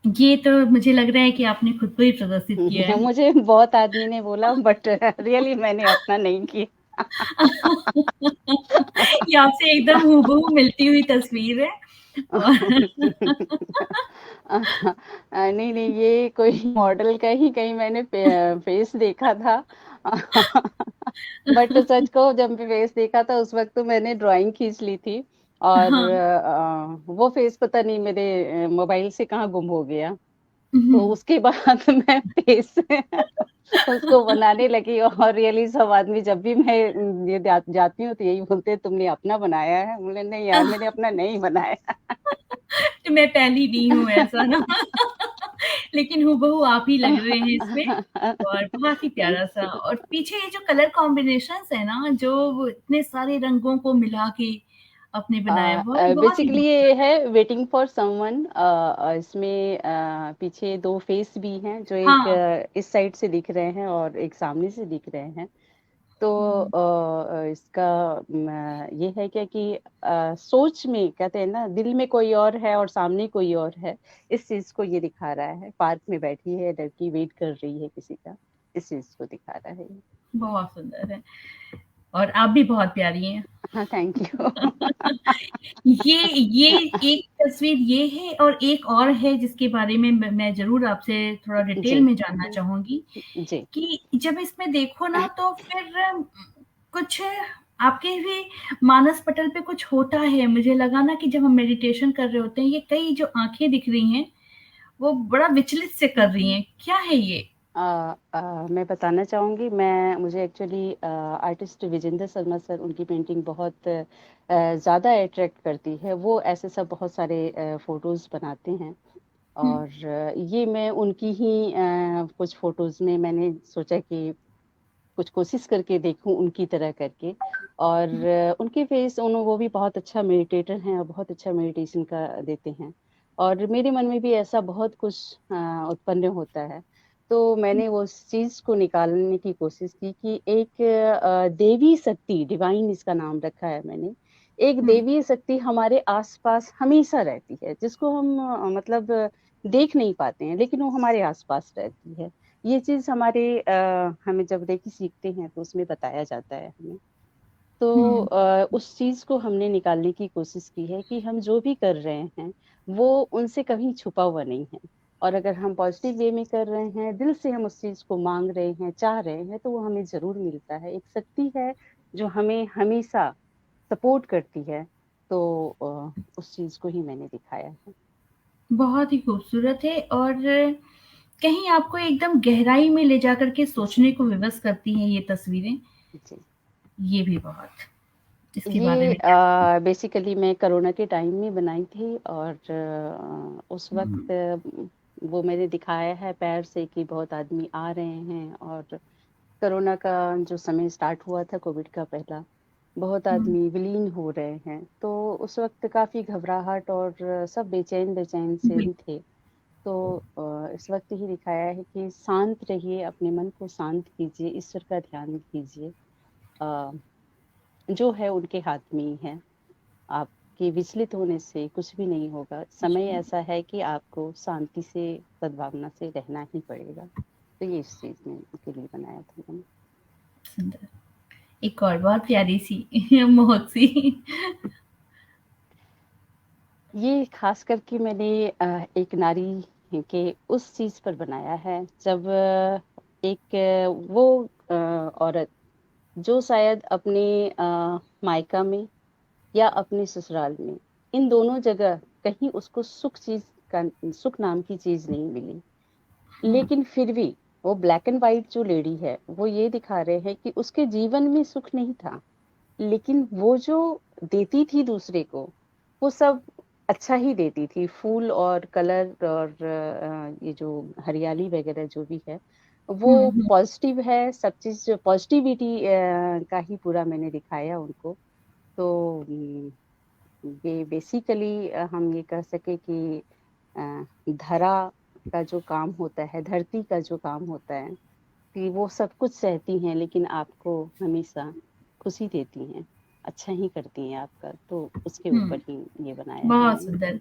[SPEAKER 1] ये तो मुझे लग रहा है कि आपने खुद को ही प्रदर्शित किया है।
[SPEAKER 2] मुझे बहुत आदमी ने बोला, बट रियली मैंने अपना नहीं किया।
[SPEAKER 1] ये आपसे एकदम हूबहू मिलती हुई तस्वीर है और
[SPEAKER 2] नहीं नहीं, ये कोई मॉडल का ही कहीं मैंने फेस देखा था। बट सच को जब मैं फेस देखा था उस वक्त तो मैंने ड्राइंग खींच ली थी, और
[SPEAKER 1] हाँ।
[SPEAKER 2] वो फेस पता नहीं मेरे मोबाइल से कहाँ गुम हो गया। तो
[SPEAKER 1] हुँ।
[SPEAKER 2] उसके बाद मैं फेस उसको बनाने लगी, और रियली सब आदमी जब भी मैं ये जाती हूँ तो यही बोलते हैं, तुमने अपना बनाया है? बोले नहीं यार, मैंने अपना नहीं बनाया।
[SPEAKER 1] तो मैं पहली नहीं हूँ ऐसा ना लेकिन हूबहू आप ही लग रहे हैं इसमें और बहुत ही प्यारा-सा और पीछे ये जो कलर कॉम्बिनेशंस है ना, जो वो इतने सारे रंगों को मिला के आपने बनाया, बहुत बहुत ही
[SPEAKER 2] बेसिकली
[SPEAKER 1] खूबसूरत।
[SPEAKER 2] ये है वेटिंग फॉर समवन। इसमें पीछे दो फेस भी हैं, जो एक
[SPEAKER 1] हाँ।
[SPEAKER 2] इस साइड से दिख रहे हैं और एक सामने से दिख रहे हैं। तो
[SPEAKER 1] हुँ,
[SPEAKER 2] इसका ये है क्या कि सोच में कहते हैं ना, दिल में कोई और है और सामने कोई और है। इस चीज को ये दिखा रहा है। पार्क में बैठी है लड़की, वेट कर रही है किसी का, इस चीज को दिखा रहा है ये।
[SPEAKER 1] बहुत सुंदर है और आप भी बहुत प्यारी हैं।
[SPEAKER 2] हाँ, थैंक यू।
[SPEAKER 1] ये एक तस्वीर ये है और एक और है जिसके बारे में मैं ज़रूर आपसे थोड़ा डिटेल
[SPEAKER 2] जी
[SPEAKER 1] में जानना चाहूँगी
[SPEAKER 2] जी।
[SPEAKER 1] कि जब इसमें देखो ना तो फिर कुछ आपके भी मानस पटल पे कुछ होता है। मुझे लगा ना कि जब हम मेडिटेशन कर रहे होते हैं, ये कई जो आँखें दिख रही हैं, वो बड़ा विचलित से कर रही हैं। क्या है ये?
[SPEAKER 2] मैं बताना चाहूँगी, मुझे actually artist Vijendra Sharma sir, उनकी पेंटिंग बहुत ज़्यादा अट्रैक्ट करती है। वो ऐसे सब बहुत सारे फ़ोटोज़ बनाते हैं,
[SPEAKER 1] हुँ,
[SPEAKER 2] और ये मैं उनकी ही कुछ फ़ोटोज़ में मैंने सोचा कि कुछ कोशिश करके देखूँ उनकी तरह करके। और
[SPEAKER 1] हुँ,
[SPEAKER 2] उनके फेस वो भी बहुत अच्छा मेडिटेटर हैं और बहुत अच्छा मेडिटेशन का देते हैं। और मेरे मन में भी ऐसा बहुत कुछ उत्पन्न होता है। तो
[SPEAKER 1] हुँ,
[SPEAKER 2] मैंने वो उस चीज़ को निकालने की कोशिश की कि एक देवी शक्ति, डिवाइन इसका नाम रखा है मैंने। एक
[SPEAKER 1] हुँ,
[SPEAKER 2] देवी शक्ति हमारे आस-पास हमेशा रहती है, जिसको हम मतलब देख नहीं पाते हैं, लेकिन वो हमारे आस-पास रहती है। ये चीज़ हमें जब रेकी सीखते हैं तो उसमें बताया जाता है हमें। तो
[SPEAKER 1] हुँ,
[SPEAKER 2] उस चीज़ को हमने निकालने की कोशिश की है कि हम जो भी कर रहे हैं, वो उनसे कहीं छुपा हुआ नहीं है। और अगर हम पॉजिटिव वे में कर रहे हैं, दिल से हम उस चीज को मांग रहे हैं, चाह रहे हैं, तो वो हमें जरूर मिलता है। एक शक्ति है जो हमें हमेशा सपोर्ट करती है। तो उस चीज को ही मैंने दिखाया है।
[SPEAKER 1] बहुत ही खूबसूरत है, और कहीं आपको एकदम गहराई में ले जाकर के सोचने को विवश करती हैं ये तस्वीरें।
[SPEAKER 2] जी।
[SPEAKER 1] ये भी बहुत, इसके बारे
[SPEAKER 2] ये
[SPEAKER 1] में क्या?
[SPEAKER 2] बेसिकली मैं कोरोना के टाइम में बनाई थी, और उस
[SPEAKER 1] हुँ,
[SPEAKER 2] वक्त वो मैंने दिखाया है पैर से कि बहुत आदमी आ रहे हैं। और कोरोना का जो समय स्टार्ट हुआ था, कोविड का पहला, बहुत
[SPEAKER 1] हुँ,
[SPEAKER 2] आदमी विलीन हो रहे हैं, तो उस वक्त काफी घबराहट और सब बेचैन बेचैन से
[SPEAKER 1] जी,
[SPEAKER 2] ही थे। तो इस वक्त ही दिखाया है कि शांत रहिए, अपने मन को शांत कीजिए, ईश्वर का ध्यान कीजिए। अ, जो है उनके हाथ में ही है। आपके विचलित होने से कुछ भी नहीं होगा।
[SPEAKER 1] कुछ
[SPEAKER 2] समय
[SPEAKER 1] भी
[SPEAKER 2] ऐसा है कि आपको शांति से, सद्भावना से रहना ही पड़ेगा। तो ये इस चीज में के लिए बनाया था मैंने।
[SPEAKER 1] सुंदर। एक और बहुत प्यारी-सी मोहक सी।
[SPEAKER 2] ये खास करके मैंने एक नारी के उस चीज पर बनाया है, जब एक वो औरत जो शायद अपने मायका में या अपने ससुराल में, इन दोनों जगह कहीं उसको सुख नाम की चीज नहीं मिली।
[SPEAKER 1] हाँ,
[SPEAKER 2] लेकिन फिर भी वो ब्लैक एंड व्हाइट जो लेडी है, वो ये दिखा रहे हैं कि उसके जीवन में सुख नहीं था, लेकिन वो जो देती थी दूसरे को, वो सब अच्छा ही देती थी। फूल और कलर और ये जो हरियाली वगैरह जो भी है, वो
[SPEAKER 1] हुँ, हुँ,
[SPEAKER 2] पॉजिटिव है। सब चीज पॉजिटिविटी का ही पूरा मैंने दिखाया उनको। तो ये बेसिकली हम ये कह सके कि धरा का जो काम होता है, धरती का जो काम होता है, कि वो सब कुछ सहती हैं लेकिन आपको हमेशा खुशी देती हैं, अच्छा ही करती हैं आपका। तो उसके ऊपर
[SPEAKER 1] हुँ,
[SPEAKER 2] ही ये बनाया है
[SPEAKER 1] बहुत
[SPEAKER 2] मैंने।
[SPEAKER 1] सुंदर।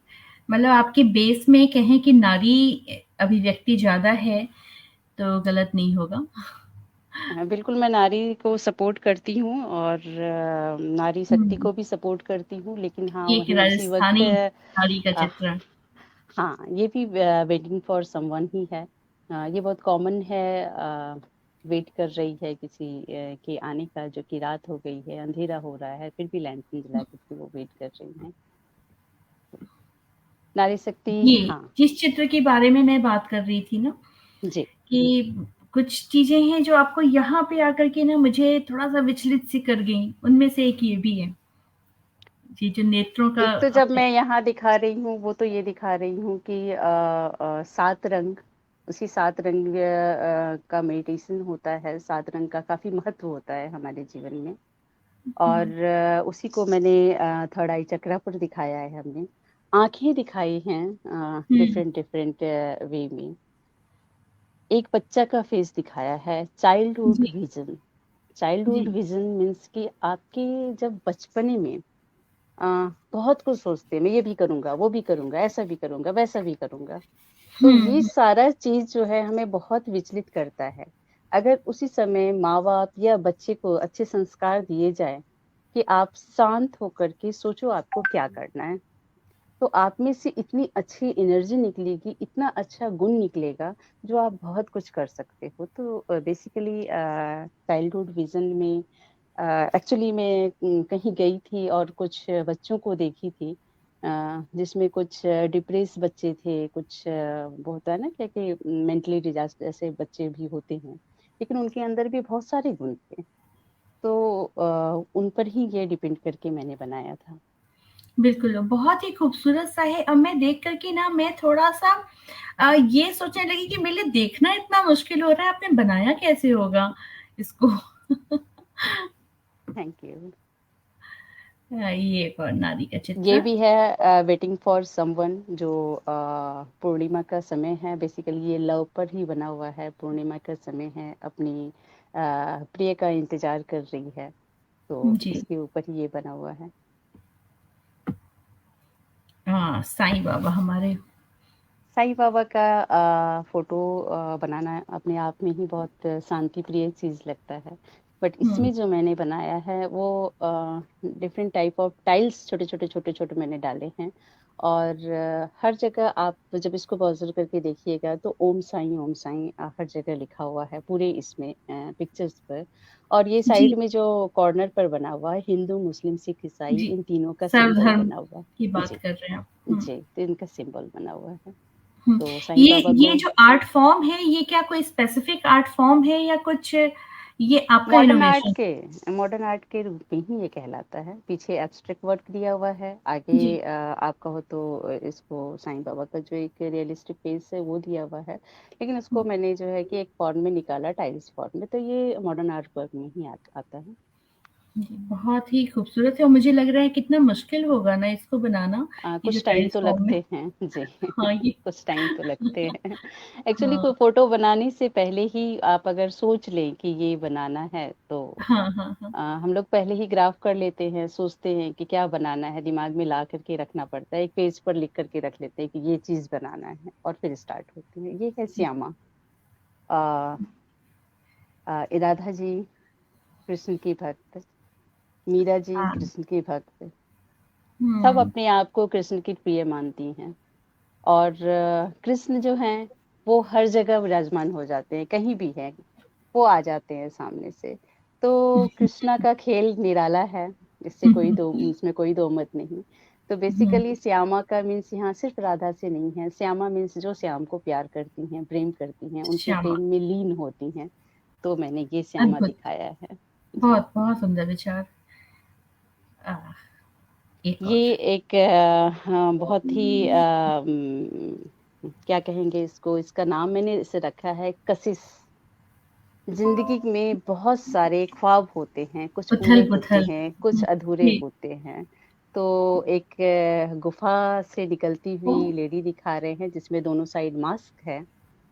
[SPEAKER 1] मतलब आपके बेस में कहें कि नारी अभिव्यक्ति ज़्यादा है, तो गलत नहीं होगा।
[SPEAKER 2] बिल्कुल, मैं नारी को सपोर्ट करती हूँ, और नारी शक्ति
[SPEAKER 1] हुँ,
[SPEAKER 2] को भी सपोर्ट करती हूँ, लेकिन हाँ
[SPEAKER 1] एक
[SPEAKER 2] वहीं उसी वक्त
[SPEAKER 1] राजस्थानी नारी का चित्रण।
[SPEAKER 2] हाँ, ये भी वेटिंग फॉर समवन ही है। ये बहुत कॉमन है। वेट कर रही है किसी के आने का, जो कि रात हो गई है, अंधेरा हो रहा है, फिर भी लैंटर्न जला करके वो वेट कर रही हैं। नारी शक्ति।
[SPEAKER 1] ये
[SPEAKER 2] हाँ।
[SPEAKER 1] जिस चित्र के बारे में मैं बात कर रही थी ना,
[SPEAKER 2] जी।
[SPEAKER 1] कि कुछ चीज़ें हैं जो आपको यहाँ पे आकर के ना मुझे थोड़ा-सा विचलित सी कर गईं, उनमें से एक ये भी है। ये जो नेत्रों का
[SPEAKER 2] एक तो जब
[SPEAKER 1] आपने।
[SPEAKER 2] मैं यहाँ दिखा रही हूँ, वो तो ये दिखा रही हूँ कि 7 रंग, उसी 7 रंग का मेडिटेशन होता है। 7 रंग का काफी महत्व होता है हमारे जीवन में।
[SPEAKER 1] हुँ,
[SPEAKER 2] और उसी को मैंने थर्ड आई चक्रा पर दिखाया है हमने। आंखें दिखाई हैं
[SPEAKER 1] हुँ,
[SPEAKER 2] डिफरेंट डिफरेंट वे में। एक बच्चा का फेस दिखाया है, चाइल्डहुड
[SPEAKER 1] जी,
[SPEAKER 2] विजन।
[SPEAKER 1] जी।
[SPEAKER 2] चाइल्डहुड विजन मीन्स कि आपके जब बचपने में बहुत कुछ सोचते हैं, मैं ये भी करूंगा, वो भी करूंगा, ऐसा भी करूंगा, वैसा भी करूंगा। तो ये
[SPEAKER 1] हुँ,
[SPEAKER 2] सारा चीज जो है हमें बहुत विचलित करता है। अगर उसी समय माँ बाप या बच्चे को अच्छे संस्कार दिए जाए कि आप शांत होकर के सोचो आपको क्या करना है, तो आप में से इतनी अच्छी एनर्जी निकलेगी, इतना अच्छा गुण निकलेगा, जो आप बहुत कुछ कर सकते हो। तो बेसिकली चाइल्डहुड विजन में एक्चुअली मैं कहीं गई थी और कुछ बच्चों को देखी थी, जिसमें कुछ डिप्रेस बच्चे थे, कुछ वो होता है ना क्या कि मेंटली डिजास्टर ऐसे बच्चे भी होते हैं, लेकिन उनके अंदर भी बहुत सारे गुण थे। तो उन पर ही ये डिपेंड करके मैंने बनाया था।
[SPEAKER 1] बिल्कुल, बहुत ही खूबसूरत सा है। अब मैं देख कर के ना मैं थोड़ा-सा ये सोचने लगी कि मेरे लिए देखना इतना मुश्किल हो रहा है, आपने बनाया कैसे होगा इसको?
[SPEAKER 2] Thank you.
[SPEAKER 1] ये एक और नारी का
[SPEAKER 2] ये
[SPEAKER 1] चित्र।
[SPEAKER 2] भी है वेटिंग फॉर समवन, जो पूर्णिमा का समय है। बेसिकली ये लव पर ही बना हुआ है। पूर्णिमा का समय है, अपनी प्रिय का इंतजार कर रही है, तो
[SPEAKER 1] जी।
[SPEAKER 2] इसके ऊपर ही ये बना हुआ है।
[SPEAKER 1] हाँ, साईं बाबा हमारे।
[SPEAKER 2] साईं बाबा का फोटो बनाना अपने आप में ही बहुत शांति प्रिय चीज लगता है। बट
[SPEAKER 1] हम्म।
[SPEAKER 2] इसमें जो मैंने बनाया है वो डिफरेंट टाइप ऑफ टाइल्स छोटे छोटे छोटे छोटे मैंने डाले हैं। और हर जगह आप जब इसको ब्राउजर करके देखिएगा तो ओम साईं हर जगह लिखा हुआ है पूरे इसमें पिक्चर्स पर। और ये
[SPEAKER 1] जी।
[SPEAKER 2] साइड में जो कॉर्नर पर बना हुआ है, हिंदू मुस्लिम सिख ईसाई
[SPEAKER 1] जी,
[SPEAKER 2] इन तीनों का सिंबल
[SPEAKER 1] सर्वधर्म
[SPEAKER 2] बना हुआ
[SPEAKER 1] की
[SPEAKER 2] है।
[SPEAKER 1] बात
[SPEAKER 2] जी
[SPEAKER 1] कर रहे हैं आप।
[SPEAKER 2] जी, तो इनका सिंबल बना हुआ है।
[SPEAKER 1] हम्म।
[SPEAKER 2] तो साईं बाबा
[SPEAKER 1] ये
[SPEAKER 2] को
[SPEAKER 1] जो आर्ट फॉर्म है, ये क्या कोई स्पेसिफिक आर्ट फॉर्म है या कुछ, ये आपका
[SPEAKER 2] मॉडर्न आर्ट
[SPEAKER 1] इनोवेशन?
[SPEAKER 2] के रूप में ही ये कहलाता है। पीछे एब्स्ट्रैक्ट वर्क दिया हुआ है, आगे
[SPEAKER 1] जी।
[SPEAKER 2] आप कहो तो इसको साईं बाबा का जो एक रियलिस्टिक फेस है वो दिया हुआ है। लेकिन उसको मैंने जो है कि एक फॉर्म में निकाला, टाइल्स फॉर्म में, तो ये मॉडर्न आर्ट वर्क में ही आता है।
[SPEAKER 1] जी, बहुत ही खूबसूरत है और मुझे लग रहा है कितना मुश्किल होगा ना इसको बनाना, ये जो
[SPEAKER 2] कुछ टाइम
[SPEAKER 1] टाइल्स
[SPEAKER 2] तो
[SPEAKER 1] फॉर्म में।
[SPEAKER 2] लगते हैं जी।
[SPEAKER 1] हाँ, ये
[SPEAKER 2] कुछ टाइम तो लगते हैं। एक्चुअली
[SPEAKER 1] हाँ,
[SPEAKER 2] कोई फोटो बनाने से पहले ही आप अगर सोच लें कि ये बनाना है तो
[SPEAKER 1] हाँ, हाँ, हाँ।
[SPEAKER 2] हम लोग पहले ही ग्राफ कर लेते हैं, सोचते हैं कि क्या बनाना है, दिमाग में ला करके रखना पड़ता है, एक पेज पर लिख करके रख लेते हैं कि ये चीज बनाना है और फिर स्टार्ट होती है। ये है
[SPEAKER 1] जी।
[SPEAKER 2] श्यामा। आ, राधा जी कृष्ण की भक्त, मीरा जी
[SPEAKER 1] हाँ।
[SPEAKER 2] कृष्ण की भक्त, सब
[SPEAKER 1] हुँ।
[SPEAKER 2] अपने आप को कृष्ण की प्रिय मानती हैं। और कृष्ण जो हैं वो हर जगह विराजमान हो जाते हैं, कहीं भी है वो आ जाते हैं सामने से। तो कृष्णा का खेल निराला है, इसमें कोई दो मत नहीं। तो
[SPEAKER 1] हुँ,
[SPEAKER 2] बेसिकली श्यामा का मीन्स यहाँ सिर्फ राधा से नहीं है, श्यामा मीन्स जो श्याम को प्यार करती हैं, प्रेम करती हैं, उनके
[SPEAKER 1] श्यामा।
[SPEAKER 2] प्रेम में लीन होती हैं। तो मैंने ये श्यामा
[SPEAKER 1] अद्भुत!
[SPEAKER 2] दिखाया है। जी।
[SPEAKER 1] बहुत, बहुत सुंदर विचार। अ, एक और।
[SPEAKER 2] ये एक हाँ, बहुत ही क्या कहेंगे इसको, इसका नाम मैंने इसे रखा है कशिश। जिंदगी में बहुत सारे ख्वाब होते हैं, कुछ पूरे होते
[SPEAKER 1] उथल-पुथल।
[SPEAKER 2] हैं, कुछ
[SPEAKER 1] हुँ,
[SPEAKER 2] अधूरे
[SPEAKER 1] जी।
[SPEAKER 2] होते हैं। तो एक गुफा से निकलती हुई लेडी दिखा रहे हैं जिसमें दोनों साइड मास्क है,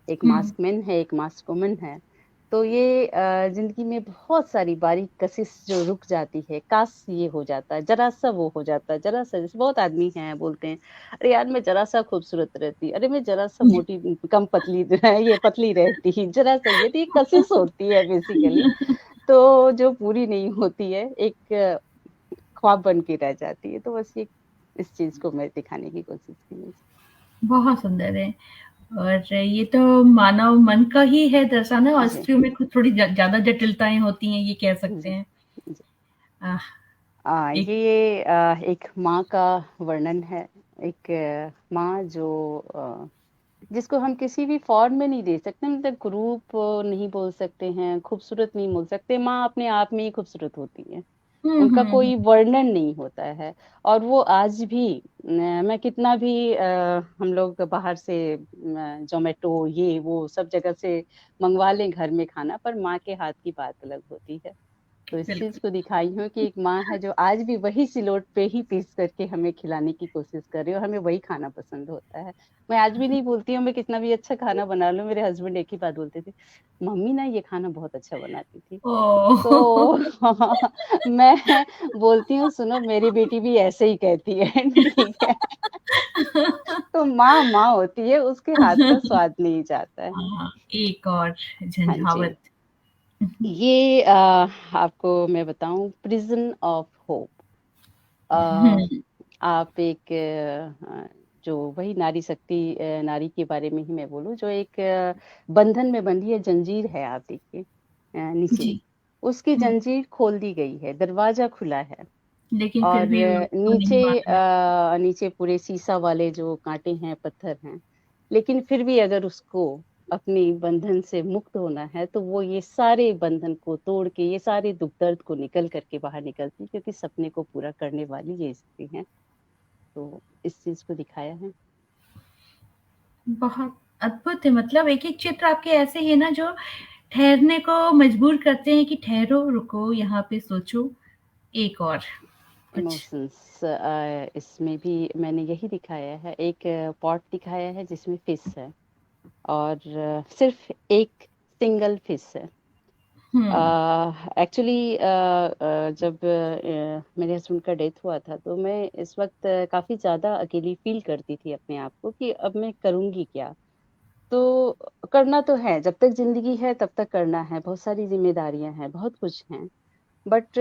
[SPEAKER 2] एक
[SPEAKER 1] हुँ,
[SPEAKER 2] मास्क मैन है, एक मास्क वुमन है। तो ये जिंदगी में बहुत सारी बारीक कशिश जो रुक जाती है, काश ये हो जाता, जरा सा वो हो जाता, जरा सा। जैसे बहुत आदमी हैं बोलते हैं, अरे यार मैं जरा सा खूबसूरत रहती, अरे मैं जरा सा मोटी कम पतली ये पतली रहती, जरा सा ये। तो ये कशिश होती है बेसिकली। तो जो पूरी नहीं होती है, एक ख्वाब बन के रह जाती है। तो बस ये इस चीज को मैं दिखाने की कोशिश की।
[SPEAKER 1] बहुत सुंदर है। और ये तो मानव मन का ही है दर्शाना, और
[SPEAKER 2] जी
[SPEAKER 1] स्त्रियों में कुछ थोड़ी ज़्यादा जटिलताएँ होती हैं, ये कह सकते
[SPEAKER 2] जी
[SPEAKER 1] हैं।
[SPEAKER 2] जी।
[SPEAKER 1] आह! एक
[SPEAKER 2] ये एक माँ का वर्णन है। एक माँ जो जिसको हम किसी भी फॉर्म में नहीं दे सकते, मतलब रूप नहीं बोल सकते हैं, खूबसूरत नहीं बोल सकते। माँ अपने आप में ही खूबसूरत होती है,
[SPEAKER 1] हुँ,
[SPEAKER 2] उनका
[SPEAKER 1] हुँ, हुँ।
[SPEAKER 2] कोई वर्णन नहीं होता है। और वो आज भी मैं कितना भी हम लोग बाहर से जोमेटो ये वो सब जगह से मंगवा लें घर में खाना, पर माँ के हाथ की बात अलग होती है। तो इस चीज
[SPEAKER 1] बिल्कुल।
[SPEAKER 2] को दिखाई हूँ कि एक माँ है जो आज भी वही सिलोट पे ही पीस करके हमें खिलाने की कोशिश कर रही है, और हमें वही खाना पसंद होता है। मैं आज भी नहीं बोलती हूँ, मैं कितना भी अच्छा खाना बना लूं, मेरे हस्बैंड एक ही बात बोलते थे, मम्मी ना ये खाना बहुत अच्छा बनाती थी।
[SPEAKER 1] ओह!
[SPEAKER 2] तो मैं बोलती हूँ, सुनो मेरी बेटी भी ऐसे ही कहती है। ठीक है। तो माँ माँ होती है, उसके हाथ का स्वाद नहीं जाता है।
[SPEAKER 1] हाँ, एक और
[SPEAKER 2] हाँ जी।
[SPEAKER 1] झंझावत।
[SPEAKER 2] ये आपको मैं बताऊं, प्रिजन ऑफ होप।
[SPEAKER 1] हुँ,
[SPEAKER 2] आप एक जो वही नारी शक्ति, नारी के बारे में ही मैं बोलूं, जो एक बंधन में बंधी है, जंजीर है, आप देखिए नीचे
[SPEAKER 1] जी।
[SPEAKER 2] उसकी
[SPEAKER 1] हुँ,
[SPEAKER 2] जंजीर खोल दी गई है, दरवाजा खुला है।
[SPEAKER 1] लेकिन फिर
[SPEAKER 2] और
[SPEAKER 1] भी वो नहीं मान रहे।
[SPEAKER 2] नीचे पूरे शीशा वाले जो कांटे हैं, पत्थर हैं। लेकिन फिर भी अगर उसको अपनी बंधन से मुक्त होना है तो वो ये सारे बंधन को तोड़ के, ये सारे दुख दर्द को निकल करके बाहर निकलती, क्योंकि सपने को पूरा करने वाली ये स्त्री है। तो इस चीज को दिखाया है।
[SPEAKER 1] बहुत अद्भुत है, मतलब एक-एक चित्र आपके ऐसे हैं ना जो ठहरने को मजबूर करते हैं कि ठहरो, रुको, यहाँ पे सोचो, एक और कुछ।
[SPEAKER 2] इमोशंस इसमें भी मैंने यही दिखाया है। एक पॉट दिखाया है जिसमें फिश है, और सिर्फ एक सिंगल फिश है।
[SPEAKER 1] हुँ,
[SPEAKER 2] एक्चुअली जब मेरे हस्बैंड का डेथ हुआ था, तो मैं इस वक्त काफी ज्यादा अकेली फील करती थी अपने आप को कि अब मैं करूंगी क्या। तो करना तो है, जब तक ज़िंदगी है तब तक करना है, बहुत सारी ज़िम्मेदारियाँ हैं, बहुत कुछ हैं। बट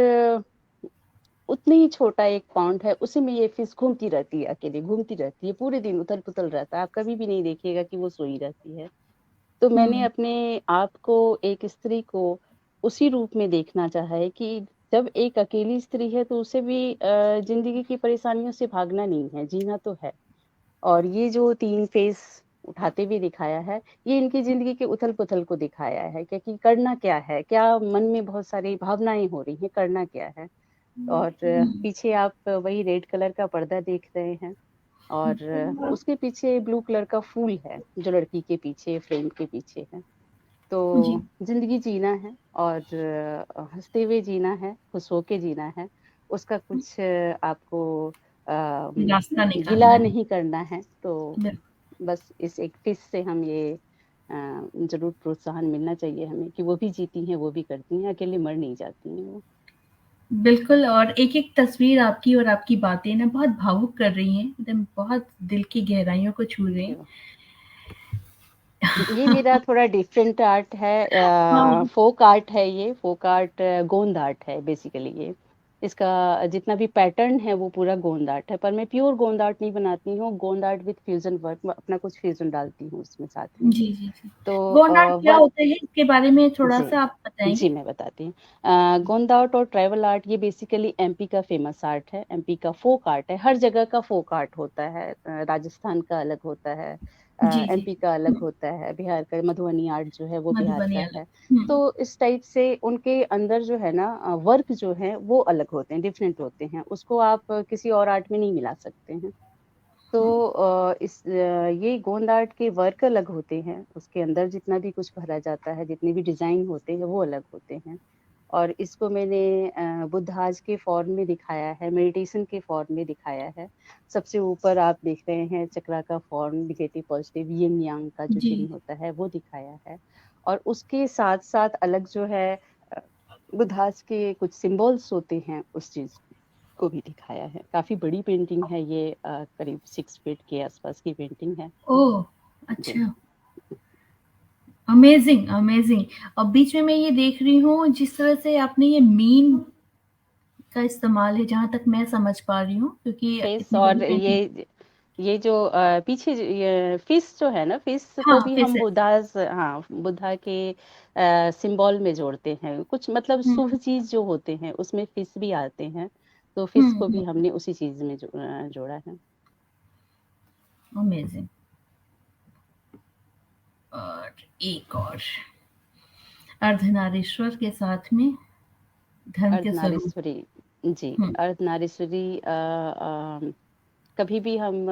[SPEAKER 2] उतनी ही छोटा एक पॉन्ड है, उसी में ये फिश घूमती रहती है, अकेले घूमती रहती है, पूरे दिन उथल-पुथल रहता है, आप कभी भी नहीं देखिएगा कि वो सोई रहती है। तो मैंने
[SPEAKER 1] हुँ,
[SPEAKER 2] अपने आप को, एक स्त्री को उसी रूप में देखना चाहा है कि जब एक अकेली स्त्री है तो उसे भी ज़िंदगी की परेशानियों से भागना नहीं है, जीना तो है। और ये जो 3 फेस उठाते हुए दिखाया है, ये इनकी ज़िंदगी के उथल-पुथल को दिखाया है, क्योंकि करना क्या है? क्या मन में बहुत सारी भावनाएँ हो रही हैं, करना क्या है? और
[SPEAKER 1] हुँ,
[SPEAKER 2] पीछे आप वही रेड कलर का पर्दा देख रहे हैं और उसके पीछे ब्लू कलर का फूल है, जो लड़की के पीछे, फ्रेम के पीछे है। तो
[SPEAKER 1] जी,
[SPEAKER 2] ज़िंदगी जीना है और हँसते हुए जीना है, खुश होके जीना है। उसका कुछ आपको
[SPEAKER 1] रास्ता निकालना
[SPEAKER 2] गिला
[SPEAKER 1] है।
[SPEAKER 2] नहीं करना है। तो
[SPEAKER 1] बिल
[SPEAKER 2] बस इस एक फ़िश से हम ये ज़रूर प्रोत्साहन मिलना चाहिए हमें कि वो भी जीती हैं, वो भी करती हैं, अकेले मर नहीं जाती हैं वो।
[SPEAKER 1] बिल्कुल और एक-एक तस्वीर आपकी और आपकी बातें ना बहुत भावुक कर रही हैं, एकदम बहुत दिल की गहराइयों को छू रही हैं।
[SPEAKER 2] ये मेरा थोड़ा डिफरेंट आर्ट है,
[SPEAKER 1] हाँ,
[SPEAKER 2] फोक आर्ट है ये, फोक आर्ट गोंद आर्ट है बेसिकली ये। इसका जितना भी पैटर्न है वो पूरा गोंद आर्ट है, पर मैं प्योर गोंद आर्ट नहीं बनाती हूँ, गोंद आर्ट विद फ्यूजन वर्क, मैं अपना कुछ फ्यूजन डालती हूँ उसमें साथ में।
[SPEAKER 1] जी, जी, जी।
[SPEAKER 2] तो
[SPEAKER 1] गोंड आर्ट क्या
[SPEAKER 2] वर्क,
[SPEAKER 1] होता है? इसके बारे में
[SPEAKER 2] जी,
[SPEAKER 1] थोड़ा-सा आप
[SPEAKER 2] जी,
[SPEAKER 1] बताएँगे?
[SPEAKER 2] मैं बताती हूँ। गोंद आर्ट और ट्राइबल आर्ट ये बेसिकली एमपी का फेमस आर्ट है, एमपी का फ़ोक आर्ट है। हर जगह का फ़ोक आर्ट होता है। राजस्थान का अलग होता है,
[SPEAKER 1] जी, जी।
[SPEAKER 2] एमपी का अलग
[SPEAKER 1] हुँ,
[SPEAKER 2] होता है, बिहार का मधुबनी आर्ट जो है वो बिहार
[SPEAKER 1] मधुबनी
[SPEAKER 2] का
[SPEAKER 1] अलग।
[SPEAKER 2] है।
[SPEAKER 1] हुँ,
[SPEAKER 2] तो इस टाइप से उनके अंदर जो है ना वर्क जो है वो अलग होते हैं, डिफरेंट होते हैं। उसको आप किसी और आर्ट में नहीं मिला सकते हैं। तो ये गोंद आर्ट के वर्क अलग होते हैं, उसके अंदर जितना भी कुछ भरा जाता है, जितने भी डिज़ाइन होते हैं, वो अलग होते हैं। और इसको मैंने बुद्धाज के फॉर्म में दिखाया है, मेडिटेशन के फॉर्म में दिखाया है। सबसे ऊपर आप देख रहे हैं चक्रा का फॉर्म, नेगेटिव पॉजिटिव यिन यांग का जो
[SPEAKER 1] जी।
[SPEAKER 2] चिन्ह होता है, वो दिखाया है। और उसके साथ-साथ अलग जो है अ, बुद्धाज के कुछ सिम्बल्स होते हैं, उस चीज़ को भी दिखाया है। काफ़ी बड़ी पेंटिंग है ये, करीब 6 फीट के आसपास की पेंटिंग है।
[SPEAKER 1] ओह!
[SPEAKER 2] जी।
[SPEAKER 1] अच्छा। अमेज़िंग, अमेज़िंग और बीच में मैं ये देख रही हूँ जिस तरह से आपने ये मीन का इस्तेमाल है जहाँ तक मैं समझ पा रही हूँ क्योंकि
[SPEAKER 2] फेस
[SPEAKER 1] इतनी बड़ी
[SPEAKER 2] और
[SPEAKER 1] पेंटिंग
[SPEAKER 2] ये जो पीछे ये फिश जो है ना, फिश को
[SPEAKER 1] हाँ,
[SPEAKER 2] भी
[SPEAKER 1] फिर
[SPEAKER 2] हम
[SPEAKER 1] से
[SPEAKER 2] बुद्धाज़, हाँ, बुद्धा के सिंबल में जोड़ते हैं। कुछ मतलब
[SPEAKER 1] हुँ,
[SPEAKER 2] शुभ चीज़ जो होते हैं, उसमें फिश भी आते हैं। तो
[SPEAKER 1] हुँ,
[SPEAKER 2] फिश को भी
[SPEAKER 1] हुँ,
[SPEAKER 2] हमने उसी चीज़ में जोड़ा है।
[SPEAKER 1] अमेज़िंग और एक और अर्धनारीश्वर के साथ में धर्म के स्वरूप।
[SPEAKER 2] अर्धनारीश्वरी, जी,
[SPEAKER 1] हुँ,
[SPEAKER 2] अर्धनारीश्वरी कभी भी हम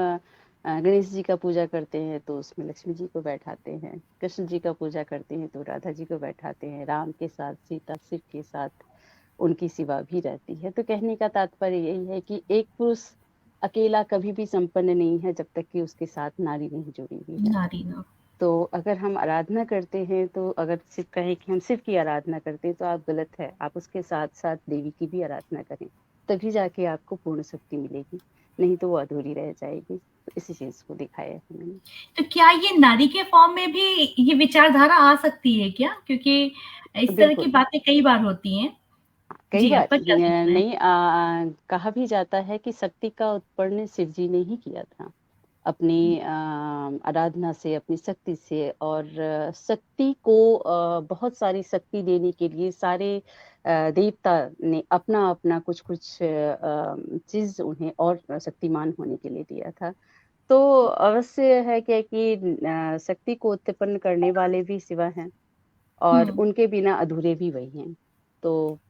[SPEAKER 2] गणेश जी का पूजा करते हैं तो उसमें लक्ष्मी जी को बैठाते हैं, कृष्ण जी का पूजा करते हैं तो राधा जी को बैठाते हैं, राम के साथ सीता, शिव के साथ उनकी सेवा भी रहती है। तो कहने का तात्पर्य यही है कि एक पुरुष अकेला कभी भी संपन्न नहीं है जब तक कि उसके साथ नारी नहीं जुड़ी हुई है।
[SPEAKER 1] नारी ना
[SPEAKER 2] तो अगर हम आराधना करते हैं, तो अगर सिर्फ कहें कि हम शिव की आराधना करते हैं तो आप गलत है। आप उसके साथ-साथ देवी की भी आराधना करें, तभी जाके आपको पूर्ण शक्ति मिलेगी, नहीं तो वो अधूरी रह जाएगी। तो इसी चीज़ को दिखाया है मैंने।
[SPEAKER 1] तो क्या ये नारी के फॉर्म में भी ये विचारधारा आ सकती है क्या? क्योंकि इस तरह की
[SPEAKER 2] बिल्कुल,
[SPEAKER 1] बातें कई बार होती हैं।
[SPEAKER 2] कई
[SPEAKER 1] जी,
[SPEAKER 2] बार
[SPEAKER 1] आपका क्या कहना है?
[SPEAKER 2] नहीं, कहा भी जाता है कि शक्ति का उत्पन्न शिव जी ने ही किया था। अपनी आराधना से, अपनी शक्ति से, और शक्ति को बहुत सारी शक्ति देने के लिए सारे देवता ने अपना-अपना कुछ-कुछ चीज़ उन्हें और शक्तिमान होने के लिए दिया था। तो अवश्य है क्या कि शक्ति को उत्पन्न करने वाले भी शिवा हैं और
[SPEAKER 1] हुँ,
[SPEAKER 2] उनके बिना अधूरे भी वही हैं। तो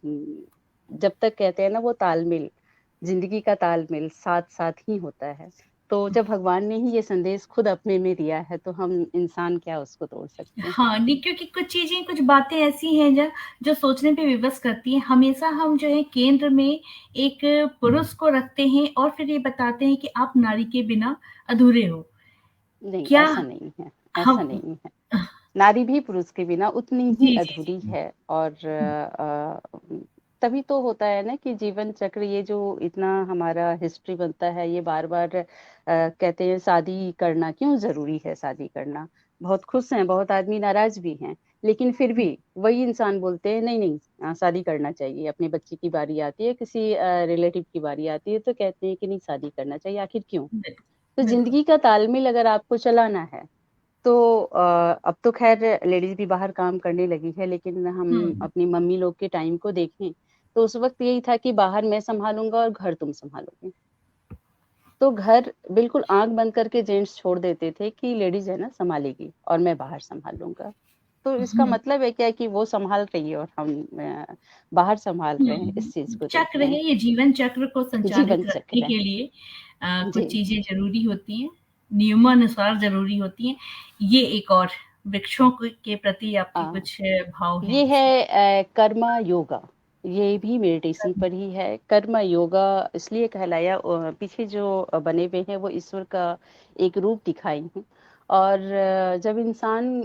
[SPEAKER 2] जब तक कहते हैं ना वो तालमेल, ज़िंदगी का तालमेल साथ-साथ ही होता है। तो जब भगवान ने ही ये संदेश खुद अपने में दिया है, तो हम इंसान क्या उसको तोड़ सकते हैं।
[SPEAKER 1] हाँ, नहीं क्योंकि कुछ चीज़ें, कुछ बातें ऐसी हैं जो सोचने पे विवश करती हैं। हमेशा हम जो है केंद्र में एक पुरुष को रखते हैं और फिर ये बताते हैं कि आप नारी के बिना अधूरे हो।
[SPEAKER 2] नहीं,
[SPEAKER 1] क्या
[SPEAKER 2] ऐसा नहीं है, ऐसा
[SPEAKER 1] हम
[SPEAKER 2] नहीं है। नारी भी पुरुष के बिना उतनी ही
[SPEAKER 1] जी, जी,
[SPEAKER 2] अधूरी
[SPEAKER 1] जी।
[SPEAKER 2] है। और तभी तो होता है ना कि जीवन चक्र, ये जो इतना हमारा हिस्ट्री बनता है, ये बार-बार कहते हैं शादी करना क्यों ज़रूरी है शादी करना? बहुत खुश हैं, बहुत आदमी नाराज भी हैं, लेकिन फिर भी वही इंसान बोलते हैं नहीं नहीं, शादी करना चाहिए। अपने बच्चे की बारी आती है, किसी रिलेटिव की बारी आती है, तो कहते हैं कि नहीं शादी करना चाहिए। आखिर क्यों? तो
[SPEAKER 1] बिल्कुल।
[SPEAKER 2] जिंदगी का तालमेल अगर आपको चलाना है तो अब तो खैर लेडीज भी बाहर काम करने लगी है, लेकिन हम
[SPEAKER 1] हम्म।
[SPEAKER 2] अपनी मम्मी लोग के टाइम को देखें तो उस वक्त यही था कि बाहर मैं संभालूंगा और घर तुम संभालोगे। तो घर बिल्कुल आंख बंद करके जेंट्स छोड़ देते थे कि लेडीज है ना संभालेगी और मैं बाहर संभाल लूंगा। तो इसका
[SPEAKER 1] हम्म।
[SPEAKER 2] मतलब है क्या कि वो संभाल रही है और हम बाहर संभाल रहे हैं, इस चीज को
[SPEAKER 1] चक्र
[SPEAKER 2] देखते
[SPEAKER 1] है
[SPEAKER 2] हैं।
[SPEAKER 1] ये, जीवन चक्र को
[SPEAKER 2] जीवन
[SPEAKER 1] संचालित रखने
[SPEAKER 2] चक्र है।
[SPEAKER 1] के लिए
[SPEAKER 2] जी।
[SPEAKER 1] कुछ चीजें जरूरी होती हैं, नियमानुसार जरूरी होती हैं। ये एक और वृक्षों के प्रति आपके
[SPEAKER 2] आ,
[SPEAKER 1] कुछ भाव हैं
[SPEAKER 2] ये
[SPEAKER 1] इसमें।
[SPEAKER 2] है कर्मा योगा। ये भी मेडिटेशन पर ही है। कर्मा योगा इसलिए कहलाया, पीछे जो बने हुए हैं वो ईश्वर का एक रूप दिखाई हूँ। और जब इंसान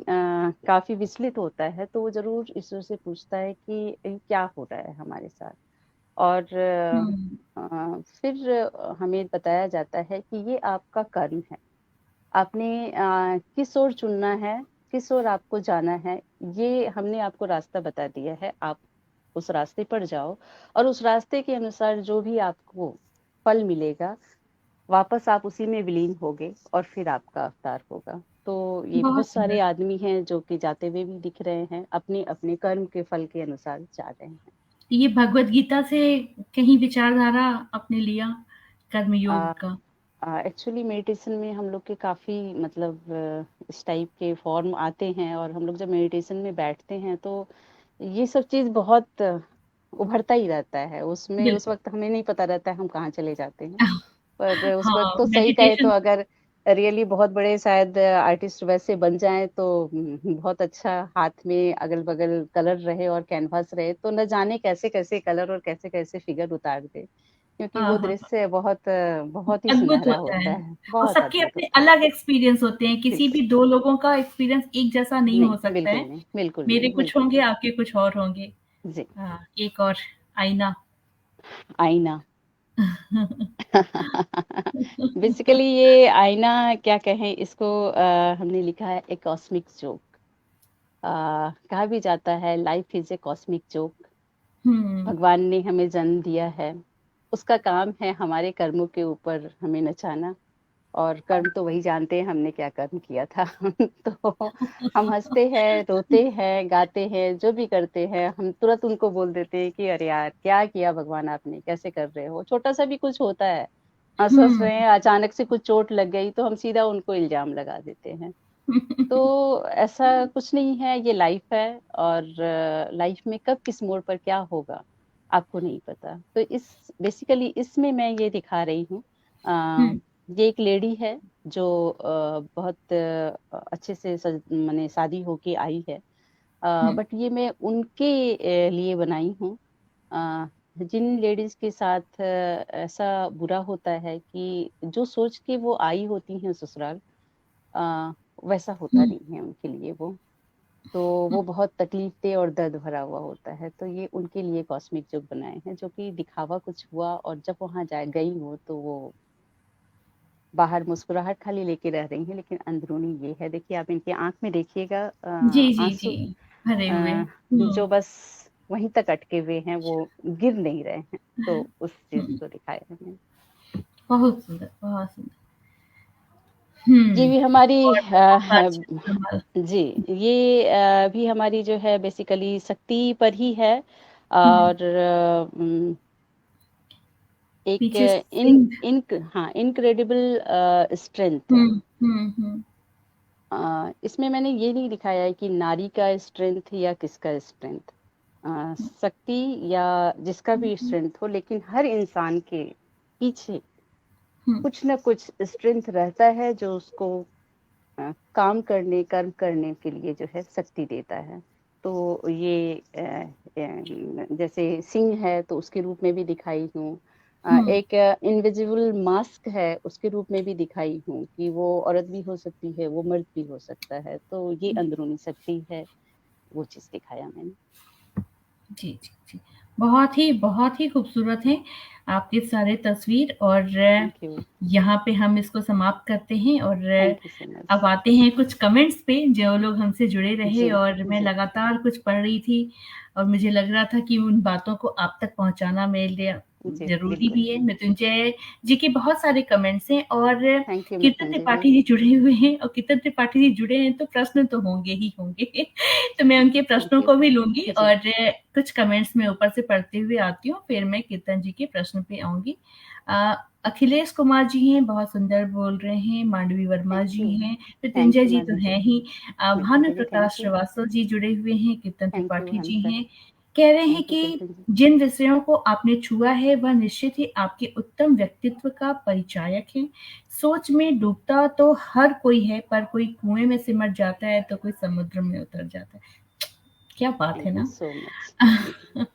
[SPEAKER 2] काफी विचलित होता है तो वो जरूर ईश्वर से पूछता है कि ये क्या हो रहा है हमारे साथ। और
[SPEAKER 1] हम्म।
[SPEAKER 2] फिर हमें बताया जाता है कि ये आपका कर्म है। आपने किस ओर चुनना है, किस ओर आपको जाना है, ये हमने आपको रास्ता बता दिया है। आप उस रास्ते पर जाओ और उस रास्ते के अनुसार जो भी आपको फल मिलेगा, वापस आप उसी में विलीन होगे और फिर आपका अवतार होगा। तो ये बहुत
[SPEAKER 1] बहुत
[SPEAKER 2] सारे
[SPEAKER 1] सुंदर।
[SPEAKER 2] आदमी हैं जो कि जाते हुए भी दिख रहे हैं, अपने अपने कर्म के फल के अनुसार जा रहे
[SPEAKER 1] ये भगवत गीता से कहीं विचारधारा आपने लिया कर्मयोग
[SPEAKER 2] हैं।
[SPEAKER 1] का?
[SPEAKER 2] एक्चुअली मेडिटेशन में हम लोग के काफी मतलब इस टाइप के फॉर्म आते हैं, और हम लोग जब मेडिटेशन में बैठते हैं तो ये सब चीज बहुत उभरता ही रहता है उसमें। उस
[SPEAKER 1] बिल्कुल।
[SPEAKER 2] वक्त हमें नहीं पता रहता है हम कहाँ चले जाते हैं। पर उस वक्त
[SPEAKER 1] हाँ,
[SPEAKER 2] तो सही कहे तो
[SPEAKER 1] मेडिटेशन।
[SPEAKER 2] अगर रियली बहुत बड़े शायद आर्टिस्ट वैसे बन जाएं तो बहुत अच्छा, हाथ में अगल बगल कलर रहे और कैनवास रहे तो न जाने कैसे कैसे कलर और कैसे कैसे फिगर उतार दे, क्योंकि
[SPEAKER 1] हाँ
[SPEAKER 2] वो
[SPEAKER 1] हाँ,
[SPEAKER 2] दृश्य बहुत बहुत ही
[SPEAKER 1] अद्भुत
[SPEAKER 2] सुनहरा
[SPEAKER 1] होता है।
[SPEAKER 2] होता है,
[SPEAKER 1] और
[SPEAKER 2] बहुत
[SPEAKER 1] सबके
[SPEAKER 2] अद्भुत
[SPEAKER 1] अपने
[SPEAKER 2] होता है।
[SPEAKER 1] अलग एक्सपीरियंस होते हैं, किसी
[SPEAKER 2] बिल्कुल।
[SPEAKER 1] भी दो लोगों का एक्सपीरियंस एक जैसा नहीं हो
[SPEAKER 2] नहीं,
[SPEAKER 1] सकता
[SPEAKER 2] बिल्कुल
[SPEAKER 1] है।
[SPEAKER 2] नहीं, बिल्कुल
[SPEAKER 1] मेरे
[SPEAKER 2] नहीं,
[SPEAKER 1] कुछ
[SPEAKER 2] बिल्कुल
[SPEAKER 1] होंगे,
[SPEAKER 2] नहीं।
[SPEAKER 1] आपके कुछ और होंगे।
[SPEAKER 2] जी।
[SPEAKER 1] एक और आईना।
[SPEAKER 2] आईना। बेसिकली ये आईना क्या कहें इसको, हमने लिखा है ए कॉस्मिक जोक। कहा भी जाता है life is a cosmic joke.
[SPEAKER 1] हम्म।
[SPEAKER 2] भगवान ने हमें जन्म दिया है, उसका काम है हमारे कर्मों के ऊपर हमें नचाना। और कर्म तो वही जानते हैं हमने क्या कर्म किया था। तो हम हंसते हैं, रोते हैं, गाते हैं, जो भी करते हैं हम तुरंत उनको बोल देते हैं कि अरे यार क्या किया भगवान आपने, कैसे कर रहे हो। छोटा सा भी कुछ होता है, हंस हंस
[SPEAKER 1] हम्म।
[SPEAKER 2] रहे हैं, अचानक से कुछ चोट लग गई तो हम सीधा उनको इल्जाम लगा देते हैं। तो ऐसा कुछ नहीं है, ये लाइफ है। और लाइफ में कब किस मोड़ पर क्या होगा आपको नहीं पता। तो इस बेसिकली इसमें मैं ये दिखा रही हूँ।
[SPEAKER 1] हम्म।
[SPEAKER 2] ये एक लेडी है जो बहुत अच्छे से माने शादी होके आई है।
[SPEAKER 1] हम्म।
[SPEAKER 2] बट ये मैं उनके लिए बनाई हूँ जिन लेडीज के साथ ऐसा बुरा होता है कि जो सोच के वो आई होती हैं ससुराल, अ, वैसा होता
[SPEAKER 1] हम्म।
[SPEAKER 2] नहीं है उनके लिए वो। तो वो बहुत तकलीफ दे और दर्द भरा हुआ होता है। तो ये उनके लिए कॉस्मिक जोक बनाए हैं, जो कि दिखावा कुछ हुआ और जब वहां जा गई हो तो वो बाहर मुस्कुराहट खाली लेके रह रही हैं, लेकिन अंदरूनी ये है। देखिए आप इनकी आंख में देखिएगा
[SPEAKER 1] जी जी जी।
[SPEAKER 2] आंसू
[SPEAKER 1] भरे हुए।
[SPEAKER 2] जो बस वहीं तक अटके हुए हैं, वो गिर नहीं रहे हैं। तो उस चीज
[SPEAKER 1] हम्म।
[SPEAKER 2] को दिखाया है।
[SPEAKER 1] बहुत सुंदर, बहुत सुंदर।
[SPEAKER 2] ये भी हमारी
[SPEAKER 1] और अच्छा कमाल।
[SPEAKER 2] जी, ये भी हमारी जो है बेसिकली शक्ति पर ही है।
[SPEAKER 1] हम्म।
[SPEAKER 2] और एक
[SPEAKER 1] पीछे सिंह।
[SPEAKER 2] हाँ इनक्रेडिबल स्ट्रेंथ है।
[SPEAKER 1] हम्म।
[SPEAKER 2] इसमें मैंने ये नहीं दिखाया है कि नारी का स्ट्रेंथ या किसका स्ट्रेंथ, शक्ति या जिसका भी स्ट्रेंथ हो, लेकिन हर इंसान के पीछे
[SPEAKER 1] हम्म।
[SPEAKER 2] कुछ ना कुछ स्ट्रेंथ रहता है जो उसको काम करने, कर्म करने के लिए जो है शक्ति देता है। तो ये जैसे सिंह है तो उसके रूप में भी दिखाई हूँ।
[SPEAKER 1] हम्म।
[SPEAKER 2] एक इनविजिबल मास्क है उसके रूप में भी दिखाई हूँ कि वो औरत भी हो सकती है, वो मर्द भी हो सकता है। तो ये अंदरूनी शक्ति है, वो चीज दिखाया मैंने।
[SPEAKER 1] जी जी जी। बहुत ही खूबसूरत हैं आपके सारे तस्वीर। और
[SPEAKER 2] थैंक यू।
[SPEAKER 1] यहाँ पे हम इसको समाप्त करते हैं और
[SPEAKER 2] थैंक यू सो मच।
[SPEAKER 1] अब आते हैं कुछ कमेंट्स पे जो लोग हमसे जुड़े रहे।
[SPEAKER 2] जी
[SPEAKER 1] और मैं
[SPEAKER 2] जी
[SPEAKER 1] लगातार कुछ पढ़ रही थी और मुझे लग रहा था कि उन बातों को आप तक पहुंचाना मेरे लिए
[SPEAKER 2] जी
[SPEAKER 1] जरूरी
[SPEAKER 2] बिल्कुल।
[SPEAKER 1] भी है। मृत्युंजय जी के बहुत सारे कमेंट्स हैं और
[SPEAKER 2] थैंक यू
[SPEAKER 1] कीर्तन
[SPEAKER 2] मृत्युंजय जी।
[SPEAKER 1] त्रिपाठी जी जुड़े हुए हैं, और कीर्तन त्रिपाठी जी जुड़े हैं तो प्रश्न तो होंगे ही होंगे। तो मैं उनके
[SPEAKER 2] थैंक
[SPEAKER 1] प्रश्नों
[SPEAKER 2] यू।
[SPEAKER 1] को भी लूंगी
[SPEAKER 2] जी
[SPEAKER 1] और कुछ कमेंट्स में ऊपर से पढ़ते हुए आती हूँ, फिर मैं कीर्तन जी के प्रश्न पे आऊंगी। अ, अखिलेश कुमार जी हैं, बहुत सुंदर बोल रहे हैं। Mandavi Varma
[SPEAKER 2] thank
[SPEAKER 1] ji
[SPEAKER 2] you.
[SPEAKER 1] हैं,
[SPEAKER 2] थैंक
[SPEAKER 1] मृत्युंजय
[SPEAKER 2] यू
[SPEAKER 1] जी तो
[SPEAKER 2] माधवी जी।
[SPEAKER 1] हैं ही। Bhanu
[SPEAKER 2] Mrityunjay ji
[SPEAKER 1] Prakash
[SPEAKER 2] thank you.
[SPEAKER 1] श्रीवास्तव जी जुड़े हुए हैं, कीर्तन
[SPEAKER 2] थैंक यू
[SPEAKER 1] त्रिपाठी जी
[SPEAKER 2] हंसा।
[SPEAKER 1] हैं। कह रहे हैं
[SPEAKER 2] थैंक यू
[SPEAKER 1] कि
[SPEAKER 2] कीर्तन जी।
[SPEAKER 1] जिन विषयों को आपने छुआ है वह निश्चित ही आपके उत्तम व्यक्तित्व का परिचायक है। सोच में डूबता तो हर कोई है, पर कोई कुएं में सिमट जाता है तो कोई समुद्र में उतर जाता है। क्या बात है
[SPEAKER 2] थैंक यू
[SPEAKER 1] ना।
[SPEAKER 2] सो मच। Thank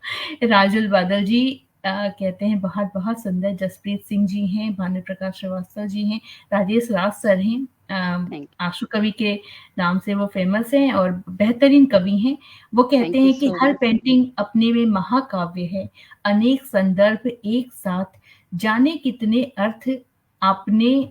[SPEAKER 2] you.
[SPEAKER 1] राजुल बादल जी कहते हैं बहुत बहुत सुंदर। जसप्रीत सिंह जी हैं, भानु प्रकाश श्रीवास्तव जी हैं, राजेश राज सर हैं।
[SPEAKER 2] थैंक
[SPEAKER 1] आशु कवि के नाम से वो फेमस हैं और बेहतरीन कवि हैं। वो कहते
[SPEAKER 2] थैंक यू
[SPEAKER 1] हैं कि
[SPEAKER 2] सो
[SPEAKER 1] हर
[SPEAKER 2] मच।
[SPEAKER 1] पेंटिंग अपने में महाकाव्य है, अनेक संदर्भ एक साथ, जाने कितने अर्थ आपने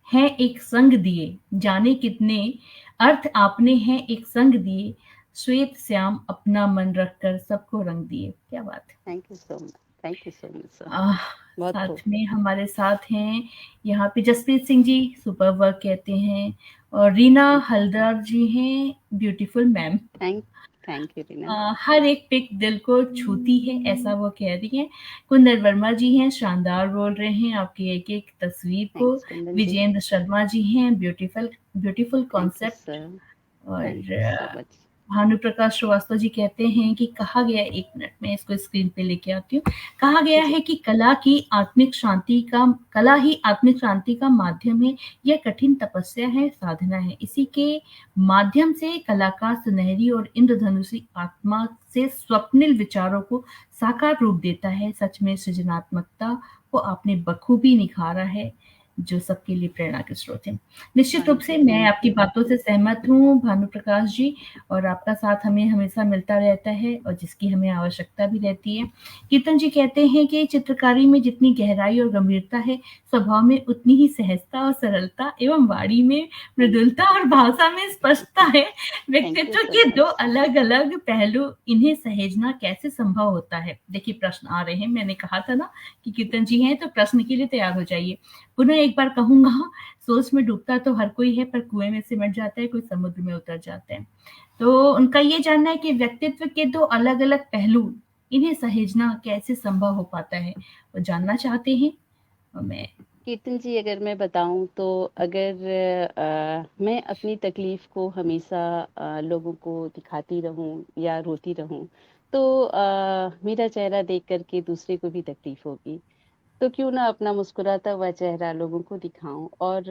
[SPEAKER 1] हैं एक संग दिए, जाने कितने अर्थ आपने हैं एक संग दिए, श्वेत श्याम अपना मन रखकर सबको रंग दिए। क्या बात है।
[SPEAKER 2] Thank you so much. Thank you so much sir.
[SPEAKER 1] आह,
[SPEAKER 2] बहुत
[SPEAKER 1] साथ
[SPEAKER 2] खूब।
[SPEAKER 1] में हमारे साथ हैं यहाँ पे जसप्रीत सिंह जी, सुपर वर्क कहते हैं। और रीना
[SPEAKER 2] थैंक यू।
[SPEAKER 1] हलदर जी हैं, beautiful ma'am.
[SPEAKER 2] Thank thank you Reena.
[SPEAKER 1] हर एक पिक दिल को छूती है, ऐसा वो कह रही हैं। कुंदन वर्मा जी हैं, शानदार बोल रहे हैं आपकी एक एक तस्वीर को।
[SPEAKER 2] थैंक्स कुंदन जी।
[SPEAKER 1] विजेंद्र शर्मा जी हैं, beautiful beautiful
[SPEAKER 2] thank you
[SPEAKER 1] concept.
[SPEAKER 2] Sir. Thank you
[SPEAKER 1] और
[SPEAKER 2] सो मच।
[SPEAKER 1] भानु प्रकाश श्रीवास्तव जी कहते हैं कि कहा गया, एक मिनट में इसको स्क्रीन पे लेके आती हूँ। कहा गया
[SPEAKER 2] जी
[SPEAKER 1] है कि कला ही आत्मिक शांति का माध्यम है। यह कठिन तपस्या है, साधना है। इसी के माध्यम से कलाकार सुनहरी और इंद्रधनुषी आत्मा से स्वप्निल विचारों को साकार रूप देता है। सच में सृजनात्मकता को आपने बखूबी निखारा है, जो सबके लिए प्रेरणा के स्रोत है। निश्चित रूप से मैं
[SPEAKER 2] थैंक
[SPEAKER 1] आपकी
[SPEAKER 2] यू।
[SPEAKER 1] बातों से सहमत हूँ भानु प्रकाश जी। और आपका साथ हमें हमेशा मिलता रहता है और जिसकी हमें आवश्यकता भी रहती है। कीर्तन जी कहते हैं कि चित्रकारी में जितनी गहराई और गंभीरता है, स्वभाव में उतनी ही सहजता और सरलता एवं वाणी में
[SPEAKER 2] थैंक
[SPEAKER 1] मृदुलता और भाषा में स्पष्टता है।
[SPEAKER 2] थैंक यू
[SPEAKER 1] व्यक्तित्व
[SPEAKER 2] सो
[SPEAKER 1] के दो
[SPEAKER 2] मच।
[SPEAKER 1] अलग अलग पहलू, इन्हें सहेजना कैसे संभव होता है। देखिए प्रश्न आ रहे हैं, मैंने कहा था ना कि कीर्तन जी हैं तो प्रश्न के लिए तैयार हो जाइए। पुनः एक बार कहूंगा, सोच में डूबता तो हर कोई है, पर कुएं में सिमट जाता है, कोई समुद्र में उतर जाता है। तो उनका ये जानना है कि व्यक्तित्व के दो अलग अलग पहलू, इन्हें सहेजना कैसे संभव हो पाता है, वो जानना चाहते हैं। और मैं
[SPEAKER 2] कीर्तन जी अगर मैं बताऊं तो अगर मैं अपनी तकलीफ को हमेशा लोगों को दिखाती रहूं या रोती रहूं तो मेरा चेहरा देख करके दूसरे को भी तकलीफ होगी। तो क्यों ना अपना मुस्कुराता हुआ चेहरा लोगों को दिखाऊं और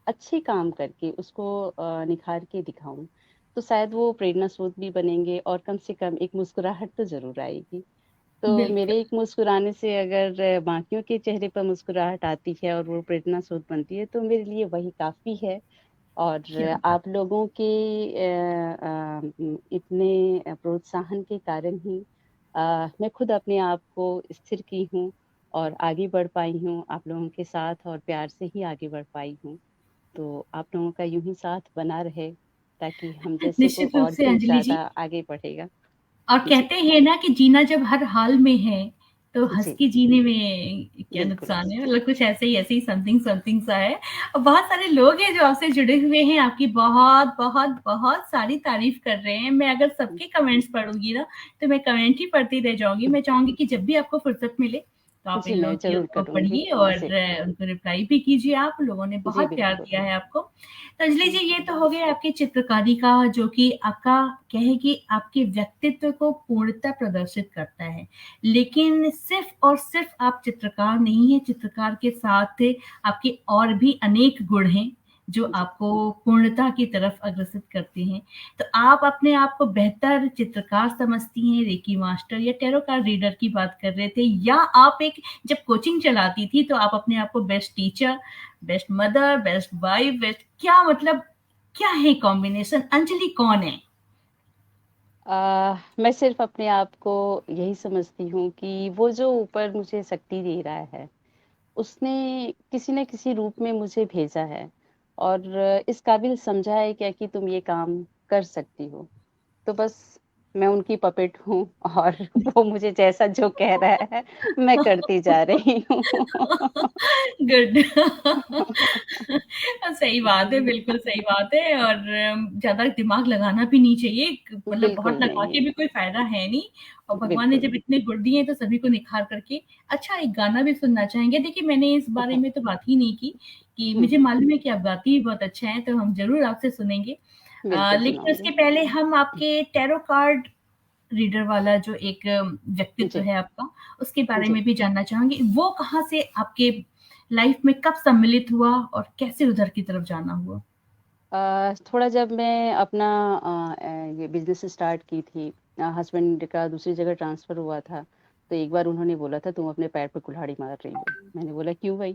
[SPEAKER 2] अच्छे काम करके उसको निखार के दिखाऊं तो शायद वो प्रेरणा स्रोत भी बनेंगे और कम से कम एक मुस्कुराहट तो जरूर आएगी। तो
[SPEAKER 1] बिल्कुल।
[SPEAKER 2] मेरे एक मुस्कुराने से अगर बाकियों के चेहरे पर मुस्कुराहट आती है और वो प्रेरणा स्रोत बनती है तो मेरे लिए वही काफी है। और
[SPEAKER 1] क्या
[SPEAKER 2] आप लोगों के इतने प्रोत्साहन के कारण ही मैं खुद अपने आप को स्थिर की हूँ और आगे बढ़ पाई हूँ आप लोगों के साथ और प्यार से ही आगे बढ़ पाई हूँ। तो आप लोगों का यूं ही साथ बना रहे ताकि हम जैसे को
[SPEAKER 1] निश्चित रूप
[SPEAKER 2] और
[SPEAKER 1] से
[SPEAKER 2] भी
[SPEAKER 1] अंजलि जी।
[SPEAKER 2] ज्यादा आगे बढ़ेगा।
[SPEAKER 1] और
[SPEAKER 2] जी
[SPEAKER 1] कहते हैं ना कि जीना जब हर हाल में है, तो हंस
[SPEAKER 2] जी
[SPEAKER 1] के जीने में क्या
[SPEAKER 2] बिल्कुल।
[SPEAKER 1] नुकसान है। मतलब कुछ ऐसे ही समथिंग समथिंग सा है। और बहुत सारे लोग हैं जो आपसे जुड़े हुए हैं, आपकी बहुत बहुत बहुत सारी तारीफ कर रहे हैं। मैं अगर सबके कमेंट्स पढ़ूंगी ना, तो मैं कमेंट ही पढ़ती रह जाऊंगी। मैं चाहूंगी कि जब भी आपको फुर्सत मिले तो आप इन
[SPEAKER 2] जी मैं
[SPEAKER 1] लोगों की
[SPEAKER 2] जरूर
[SPEAKER 1] को
[SPEAKER 2] करूंगी।
[SPEAKER 1] पढ़िए और
[SPEAKER 2] जी
[SPEAKER 1] उनको रिप्लाई भी कीजिए। आप लोगों ने
[SPEAKER 2] जी
[SPEAKER 1] बहुत प्यार
[SPEAKER 2] बिल्कुल।
[SPEAKER 1] दिया है आपको। तो अंजलि जी, ये तो हो गया आपकी चित्रकारी का, जो कि आपका कहे कि आपके व्यक्तित्व को पूर्णतः प्रदर्शित करता है। लेकिन सिर्फ और सिर्फ आप चित्रकार नहीं है, चित्रकार के साथ आपके और भी अनेक गुण हैं जो
[SPEAKER 2] जी
[SPEAKER 1] आपको पूर्णता की तरफ अग्रसित करते हैं। तो आप अपने आप को बेहतर चित्रकार समझती हैं, रेकी मास्टर या टैरो कार्ड रीडर की बात कर रहे थे, या आप एक जब कोचिंग चलाती थी तो आप अपने आप को best teacher, best mother, best wife, best क्या मतलब क्या है कॉम्बिनेशन। अंजलि कौन है?
[SPEAKER 2] मैं सिर्फ अपने आप को यही समझती हूँ कि वो जो ऊपर मुझे शक्ति दे रहा है, उसने किसी न किसी रूप में मुझे भेजा है और इस काबिल समझा है क्या कि तुम ये काम कर सकती हो। तो बस मैं उनकी पपेट हूँ और वो मुझे जैसा जो कह रहा है, मैं करती जा रही हूँ।
[SPEAKER 1] गुड। सही बात है, बिल्कुल सही बात है। और ज़्यादा दिमाग लगाना भी नहीं चाहिए, मतलब बहुत
[SPEAKER 2] बिल्कुल
[SPEAKER 1] लगा के
[SPEAKER 2] नहीं,
[SPEAKER 1] भी कोई फ़ायदा है नहीं। और भगवान ने
[SPEAKER 2] बिल्कुल।
[SPEAKER 1] जब इतने गुण दिए हैं तो सभी को निखार करके अच्छा एक गाना भी सुनना चाहेंगे। देखिए मैंने इस बारे
[SPEAKER 2] हाँ,
[SPEAKER 1] में तो बात ही नहीं की कि
[SPEAKER 2] हुँ,
[SPEAKER 1] मुझे मालूम है कि आप गाती भी बहुत अच्छा हैं, तो हम ज़रूर आपसे सुनेंगे।
[SPEAKER 2] बिल्कुल
[SPEAKER 1] लेकिन
[SPEAKER 2] सुनाऊँगी।
[SPEAKER 1] उसके पहले हम आपके टैरो कार्ड रीडर वाला जो एक व्यक्तित्व
[SPEAKER 2] जी,
[SPEAKER 1] है आपका, उसके बारे
[SPEAKER 2] जी।
[SPEAKER 1] में भी जानना चाहूँगी। वो कहाँ से आपके लाइफ़ में कब सम्मिलित हुआ और कैसे उधर की तरफ जाना हुआ?
[SPEAKER 2] थोड़ा जब मैं अपना ये बिज़नेस स्टार्ट की थी, हस्बैंड का दूसरी जगह ट्रांसफ़र हुआ था, तो एक बार उन्होंने बोला था, "तुम अपने पैर पे कुल्हाड़ी मार रही हो।" मैंने बोला, "क्यों भाई?"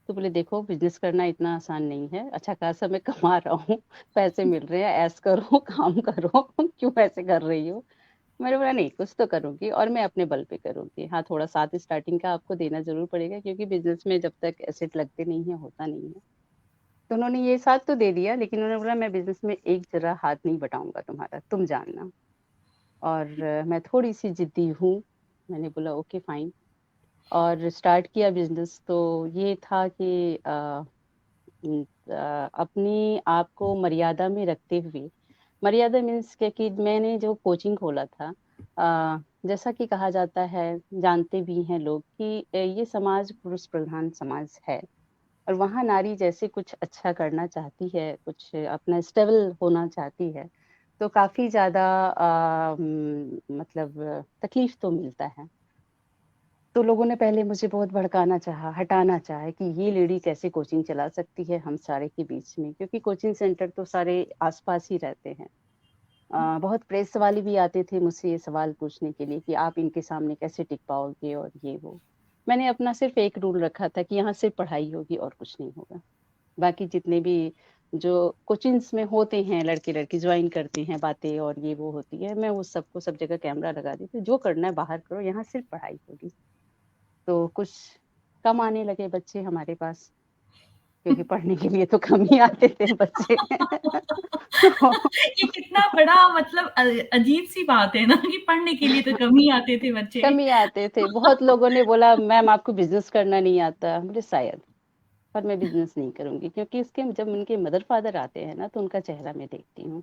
[SPEAKER 2] तो बोले, "देखो बिज़नेस करना इतना आसान नहीं है, अच्छा खासा मैं कमा रहा हूँ, पैसे मिल रहे हैं, ऐश करो, काम करो, क्यों ऐसे कर रही हो?" मैंने बोला, "नहीं, कुछ तो करूँगी और मैं अपने बल पे करूँगी। हाँ, थोड़ा साथ स्टार्टिंग का आपको देना ज़रूर पड़ेगा क्योंकि बिज़नेस में जब तक एसेट लगते नहीं हैं, होता नहीं है।" तो उन्होंने ये साथ तो दे दिया, लेकिन उन्होंने बोला, "मैं बिज़नेस में एक ज़रा हाथ नहीं बटाऊँगा तुम्हारा, तुम जानना।" और मैं थोड़ी-सी ज़िद्दी हूँ। मैंने बोला, "ओके, फाइन।" और स्टार्ट किया बिज़नेस तो ये था कि अपनी आप को मर्यादा में रखते हुए, मर्यादा मीन्स क्या कि मैंने जो कोचिंग खोला था, जैसा कि कहा जाता है, जानते भी हैं लोग कि ये समाज पुरुष प्रधान समाज है। और वहाँ नारी जैसे कुछ अच्छा करना चाहती है, कुछ अपना स्टेबल होना चाहती है, तो काफ़ी ज़्यादा मतलब तकलीफ़ तो मिलता है। तो लोगों ने पहले मुझे बहुत भड़काना चाहा, हटाना चाहा कि ये लेडी कैसे कोचिंग चला सकती है हम सारे के बीच में, क्योंकि कोचिंग सेंटर तो सारे आस-पास ही रहते हैं। बहुत प्रेस वाले भी आते थे मुझसे ये सवाल पूछने के लिए कि आप इनके सामने कैसे टिक पाओगे और ये वो। मैंने अपना सिर्फ़ एक रूल रखा था कि यहाँ सिर्फ़ पढ़ाई होगी और कुछ नहीं होगा। बाकी जितने भी जो कोचिंग्स में होते हैं लड़के-लड़की जॉइन करते हैं, बातें और ये वो होती है, मैं उस सबको सब जगह कैमरा लगा दी थी, जो करना है बाहर करो, यहाँ सिर्फ़ पढ़ाई होगी। तो कुछ कम आने लगे बच्चे हमारे पास, क्योंकि पढ़ने के लिए तो कम ही आते थे बच्चे। तो
[SPEAKER 1] ये कितना बड़ा मतलब अजीब-सी बात है ना कि पढ़ने के लिए तो कम ही आते थे बच्चे।
[SPEAKER 2] कम ही आते थे। बहुत लोगों ने बोला, "मैम आपको बिज़नेस करना नहीं आता।" बोले, "शायद, पर मैं बिज़नेस नहीं करूँगी।" क्योंकि इसके जब उनके मदर-फादर आते हैं ना, तो उनका चेहरा मैं देखती हूँ।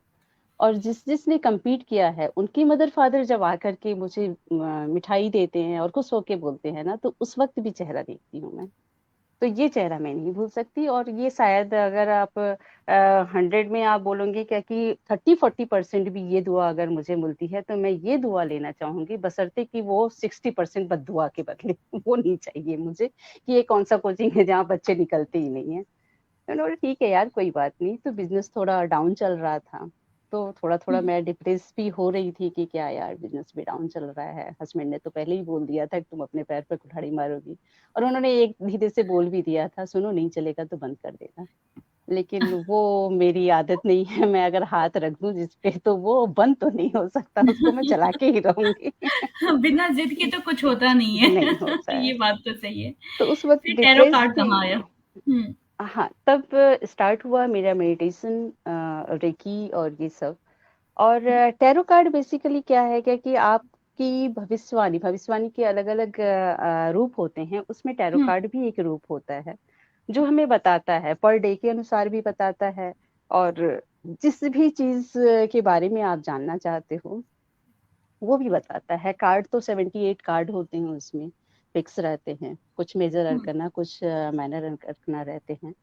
[SPEAKER 2] और जिसने कम्पीट किया है, उनके मदर-फादर जब आकर के मुझे मिठाई देते हैं और खुश होके बोलते हैं ना, तो उस वक़्त भी चेहरा देखती हूँ मैं। तो ये चेहरा मैं नहीं भूल सकती और ये शायद अगर आप 100 में आप बोलोगे क्या कि 30-40% भी ये दुआ अगर मुझे मिलती है, तो मैं ये दुआ लेना चाहूँगी बशर्ते कि वो 60% बददुआ के बदले। वो नहीं चाहिए मुझे कि ये कौन-सा कोचिंग है जहाँ बच्चे निकलते ही नहीं हैं। मैंने बोला ठीक है यार कोई बात नहीं, तो बिज़नेस थोड़ा डाउन चल रहा था। तो थोड़ा-थोड़ा
[SPEAKER 1] हुँ,
[SPEAKER 2] मैं डिप्रेस भी हो रही थी कि क्या यार बिज़नेस भी डाउन चल रहा है। हस्बैंड ने तो पहले ही बोल दिया था कि तुम अपने पैर पे कुल्हाड़ी मारोगी और उन्होंने एक धीरे से बोल भी दिया था, सुनो नहीं चलेगा तो बंद कर देना। लेकिन वो मेरी आदत नहीं है, मैं अगर हाथ रख दूँ जिस पे तो वो बंद तो नहीं हो सकता, उसको मैं चला के ही रहूँगी।
[SPEAKER 1] बिना ज़िद के तो कुछ होता नहीं है।
[SPEAKER 2] नहीं होता है।
[SPEAKER 1] ये बात तो सही है।
[SPEAKER 2] तो उस वक़्त
[SPEAKER 1] फिर टैरो
[SPEAKER 2] डिप्रेस
[SPEAKER 1] कार्ड
[SPEAKER 2] थी।
[SPEAKER 1] कहाँ आया? हुँ,
[SPEAKER 2] हाँ, तब स्टार्ट हुआ मेरा मेडिटेशन, रेकी और ये सब। और टैरो कार्ड बेसिकली क्या है क्या कि आपकी भविष्यवाणी भविष्यवाणी के अलग-अलग रूप होते हैं, उसमें टैरो
[SPEAKER 1] हुँ,
[SPEAKER 2] कार्ड भी एक रूप होता है, जो हमें बताता है, पर डे के अनुसार भी बताता है और जिस भी चीज़ के बारे में आप जानना चाहते हो, वो भी बताता है। कार्ड तो 78 कार्ड होते हैं उसमें, फिक्स रहते हैं, कुछ मेजर
[SPEAKER 1] हुँ,
[SPEAKER 2] अरकना, कुछ माइनर अरकना रहते हैं।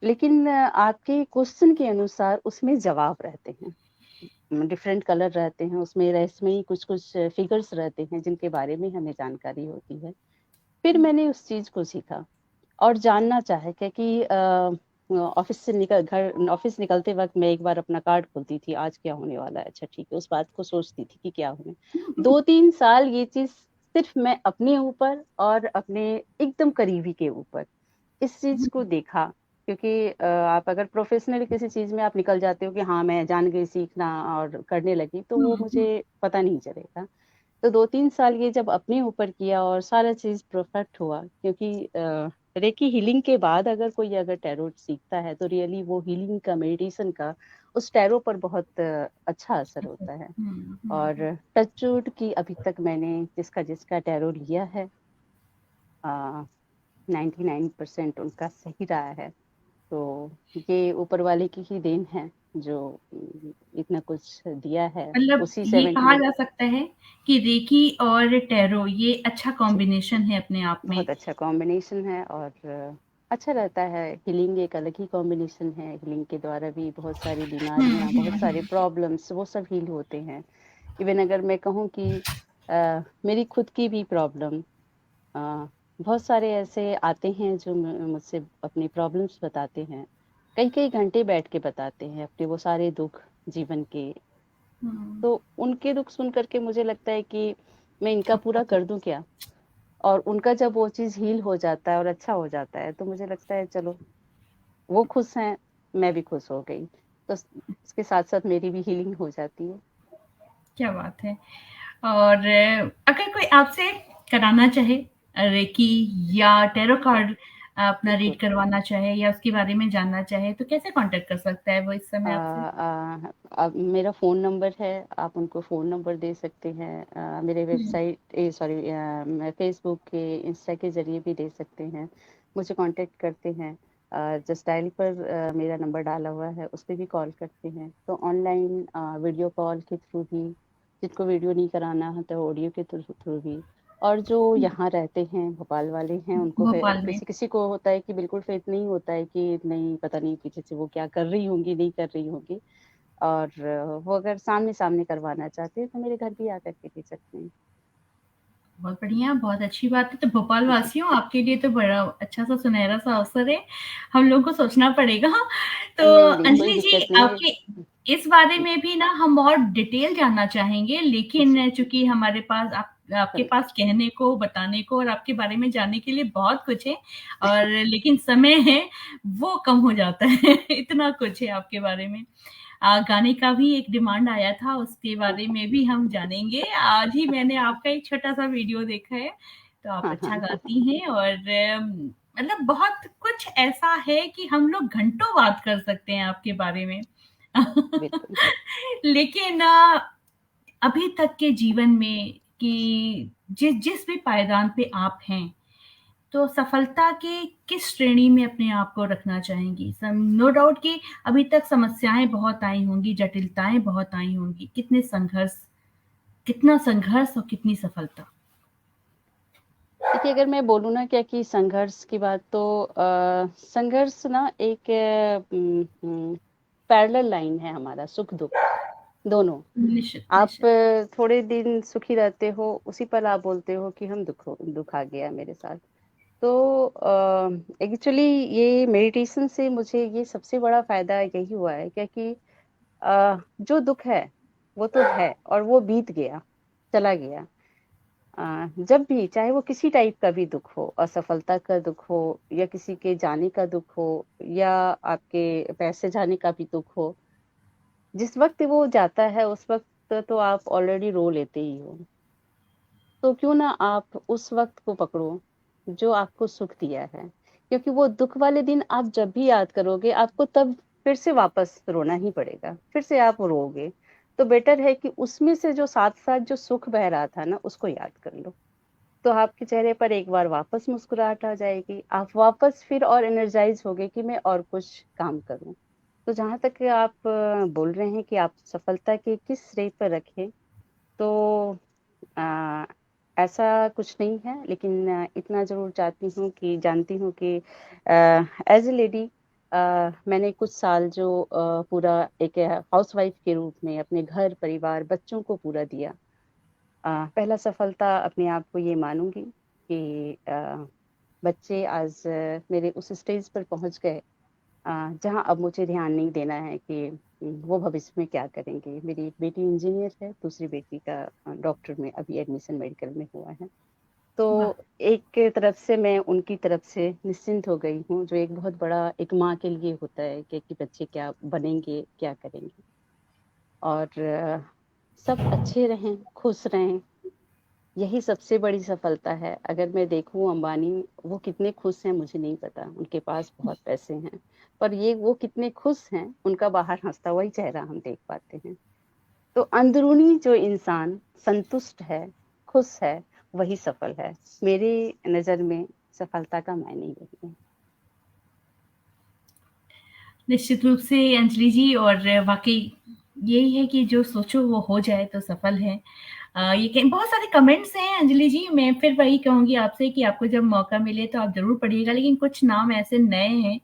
[SPEAKER 2] लेकिन आपके क्वेश्चन के अनुसार उसमें जवाब रहते हैं। डिफरेंट कलर रहते हैं, उसमें रहस्यमयी कुछ-कुछ फिगर्स रहते हैं, जिनके बारे में हमें जानकारी होती है। फिर
[SPEAKER 1] हुँ,
[SPEAKER 2] मैंने उस चीज़ को सीखा और जानना चाहा क्योंकि ऑफ़िस से ऑफ़िस निकलते वक़्त मैं एक बार अपना कार्ड खोलती थी, आज क्या होने वाला है? अच्छा ठीक है, उस बात को सोचती थी कि क्या होने 2-3 साल ये चीज़ सिर्फ़ मैं अपने ऊपर और अपने एकदम करीबी के ऊपर इस चीज़ को देखा, क्योंकि आप अगर प्रोफेशनली किसी चीज में आप निकल जाते हो कि हाँ मैं जान गई सीखना और करने लगी, तो वो
[SPEAKER 1] हुँ,
[SPEAKER 2] मुझे पता नहीं चलेगा। तो 2-3 साल ये जब अपने ऊपर किया और सारा चीज परफेक्ट हुआ, क्योंकि रेकी हीलिंग के बाद अगर कोई अगर टैरो सीखता है तो रियली वो हीलिंग का, मेडिटेशन का उस टैरो पर बहुत अच्छा असर
[SPEAKER 1] अच्छा।
[SPEAKER 2] होता है।
[SPEAKER 1] हुँ,
[SPEAKER 2] और
[SPEAKER 1] हुँ।
[SPEAKER 2] टचवुड की अभी तक मैंने जिसका जिसका टैरो लिया है, 99% उनका सही रहा है। तो ये ऊपर वाले की ही देन है जो इतना कुछ दिया है।
[SPEAKER 1] मतलब
[SPEAKER 2] उसी
[SPEAKER 1] ये कहा
[SPEAKER 2] 70
[SPEAKER 1] जा सकता है कि रेकी और टैरो ये अच्छा
[SPEAKER 2] जी,
[SPEAKER 1] कॉम्बिनेशन है अपने आप में।
[SPEAKER 2] बहुत अच्छा कॉम्बिनेशन है और अच्छा रहता है। हीलिंग एक अलग ही कॉम्बिनेशन है। हीलिंग के द्वारा भी बहुत सारी
[SPEAKER 1] हुँ,
[SPEAKER 2] बीमारियां, बहुत
[SPEAKER 1] हुँ,
[SPEAKER 2] सारे
[SPEAKER 1] हुँ।
[SPEAKER 2] प्रॉब्लम्स वो सब हील होते हैं। इवन अगर मैं कहूँ कि मेरी खुद की भी प्रॉब्लम, बहुत सारे ऐसे आते हैं जो मुझसे अपनी प्रॉब्लम्स बताते हैं, कई कई घंटे बैठ के बताते हैं अपने वो सारे दुख जीवन के।
[SPEAKER 1] हुँ,
[SPEAKER 2] तो उनके दुख सुन करके मुझे लगता है कि मैं इनका पूरा कर दूं क्या। और उनका जब वो चीज हील हो जाता है और अच्छा हो जाता है तो मुझे लगता है चलो, वो खुश हैं, मैं भी खुश हो गई, तो उसके साथ साथ मेरी भी हीलिंग हो जाती है।
[SPEAKER 1] क्या बात है। और अगर कोई आपसे कराना चाहे रेकी या टैरो कार्ड अपना
[SPEAKER 2] बिल्कुल।
[SPEAKER 1] रीड करवाना चाहे या उसके बारे में जानना चाहे तो कैसे कांटेक्ट कर सकता है वो इस समय आपसे?
[SPEAKER 2] अब मेरा फ़ोन नंबर है, आप उनको फ़ोन नंबर दे सकते हैं। मेरे
[SPEAKER 1] हुँ,
[SPEAKER 2] वेबसाइट सॉरी, मैं फेसबुक के, इंस्टा के ज़रिए भी दे सकते हैं। मुझे कांटेक्ट करते हैं। जस्ट डायल पर मेरा नंबर डाला हुआ है, उस पे भी कॉल करते हैं। तो ऑनलाइन वीडियो कॉल के थ्रू भी, जिनको वीडियो नहीं कराना है तो ऑडियो के थ्रू थ्रू भी। और जो यहाँ रहते हैं, भोपाल वाले हैं, उनको है,
[SPEAKER 1] भोपाल में।
[SPEAKER 2] किसी-किसी को होता है कि बिल्कुल फ़ेथ नहीं होता है कि नहीं, पता नहीं पीछे से वो क्या कर रही होंगी, नहीं कर रही होंगी। और वो अगर सामने-सामने करवाना चाहते हैं तो मेरे घर भी आकर के ले सकते हैं।
[SPEAKER 1] बहुत बढ़िया, बहुत अच्छी बात है। तो भोपाल
[SPEAKER 2] जी।
[SPEAKER 1] वासियों आपके लिए तो बड़ा अच्छा-सा सुनहरा-सा अवसर है। हम लोगों को सोचना पड़ेगा। तो
[SPEAKER 2] नहीं, कोई
[SPEAKER 1] अंजलि जी
[SPEAKER 2] दिक्कत नहीं है।
[SPEAKER 1] आपके इस बारे
[SPEAKER 2] जी,
[SPEAKER 1] में भी ना हम बहुत डिटेल जानना चाहेंगे,
[SPEAKER 2] जी,
[SPEAKER 1] लेकिन चूँकि हमारे पास आपके
[SPEAKER 2] समय
[SPEAKER 1] पास कहने को, बताने को और आपके बारे में जानने के लिए बहुत कुछ है और लेकिन समय है, वो कम हो जाता है। इतना कुछ है आपके बारे में। गाने का भी एक डिमांड आया था, उसके बारे में भी हम जानेंगे। आज ही मैंने आपका एक छोटा-सा वीडियो देखा है, तो आप
[SPEAKER 2] हाँ,
[SPEAKER 1] अच्छा
[SPEAKER 2] हाँ,
[SPEAKER 1] गाती हैं और मतलब बहुत कुछ ऐसा है कि हम लोग घंटों बात कर सकते हैं आपके बारे में।
[SPEAKER 2] बिल्कुल।
[SPEAKER 1] लेकिन अभी तक के जीवन में कि जिस जिस भी पायदान पे आप हैं, तो सफलता के किस श्रेणी में अपने आप को रखना चाहेंगी? नो डाउट कि अभी तक समस्याएँ बहुत आई होंगी, जटिलताएँ बहुत आई होंगी। कितना संघर्ष और कितनी सफलता?
[SPEAKER 2] देखिए, अगर मैं बोलूँ ना क्या कि संघर्ष की बात, तो संघर्ष ना एक पैरेलल लाइन है हमारा, सुख-दुःख दोनों।
[SPEAKER 1] निश्चित,
[SPEAKER 2] आप
[SPEAKER 1] निश्चित।
[SPEAKER 2] थोड़े दिन सुखी रहते हो, उसी पल आप बोलते हो कि हम दुःख आ गया मेरे साथ। तो एक्चुअली ये मेडिटेशन से मुझे ये सबसे बड़ा फ़ायदा यही हुआ है, क्योंकि जो दुःख है, वो तो है और वो बीत गया, चला गया। जब भी, चाहे वो किसी टाइप का भी दुःख हो, असफलता का दुःख हो या किसी के जाने का दुःख हो या आपके पैसे जाने का भी दुःख हो, जिस वक़्त वो जाता है उस वक़्त तो आप ऑलरेडी रो लेते ही हो। तो क्यों ना आप उस वक़्त को पकड़ो, जो आपको सुख दिया है। क्योंकि वो दुःख वाले दिन आप जब भी याद करोगे, आपको तब फिर से वापस रोना ही पड़ेगा, फिर से आप रोओगे। तो बेटर है कि उसमें से जो साथ-साथ जो सुख बह रहा था ना, उसको याद कर लो। तो आपके चेहरे पर एक बार वापस मुस्कुराहट आ जाएगी, आप वापस फिर और एनर्जाइज़ होगे कि मैं और कुछ काम करूँ। तो जहाँ तक आप बोल रहे हैं कि आप सफलता के किस श्रेय पर रखें, तो अ, ऐसा कुछ नहीं है, लेकिन इतना ज़रूर चाहती हूँ कि जानती हूँ कि एज़ अ लेडी मैंने कुछ साल जो पूरा एक हाउसवाइफ़ के रूप में अपने घर, परिवार, बच्चों को पूरा दिया। पहला सफलता अपने आप को ये मानूँगी कि बच्चे आज मेरे उस स्टेज पर पहुँच गए, जहाँ अब मुझे ध्यान नहीं देना है कि वो भविष्य में क्या करेंगे। मेरी एक बेटी इंजीनियर है, दूसरी बेटी का डॉक्टर में अभी एडमिशन मेडिकल में हुआ है। तो
[SPEAKER 1] वाह!
[SPEAKER 2] एक तरफ से मैं उनकी तरफ से निश्चिंत हो गई हूँ, जो एक बहुत बड़ा एक माँ के लिए होता है कि बच्चे क्या बनेंगे, क्या करेंगे। और सब अच्छे रहें, खुश रहें, यही सबसे बड़ी सफलता है। अगर मैं देखूँ अंबानी, वो कितने खुश हैं मुझे नहीं पता, उनके पास बहुत पैसे हैं, पर ये वो कितने खुश हैं, उनका बाहर हँसता हुआ ही चेहरा हम देख पाते हैं। तो अंदरूनी जो इंसान संतुष्ट है, खुश है, वही सफल है। मेरी नज़र में सफलता का मायने यही है।
[SPEAKER 1] निश्चित रूप से अंजलि जी, और वाक़ई यही है कि जो सोचो वो हो जाए तो सफल है। ये क बहुत सारे कमेंट्स हैं अंजलि जी, मैं फिर वही कहूँगी आपसे कि आपको जब मौका मिले तो आप ज़रूर पढ़िएगा, लेकिन कुछ नाम ऐसे नए हैं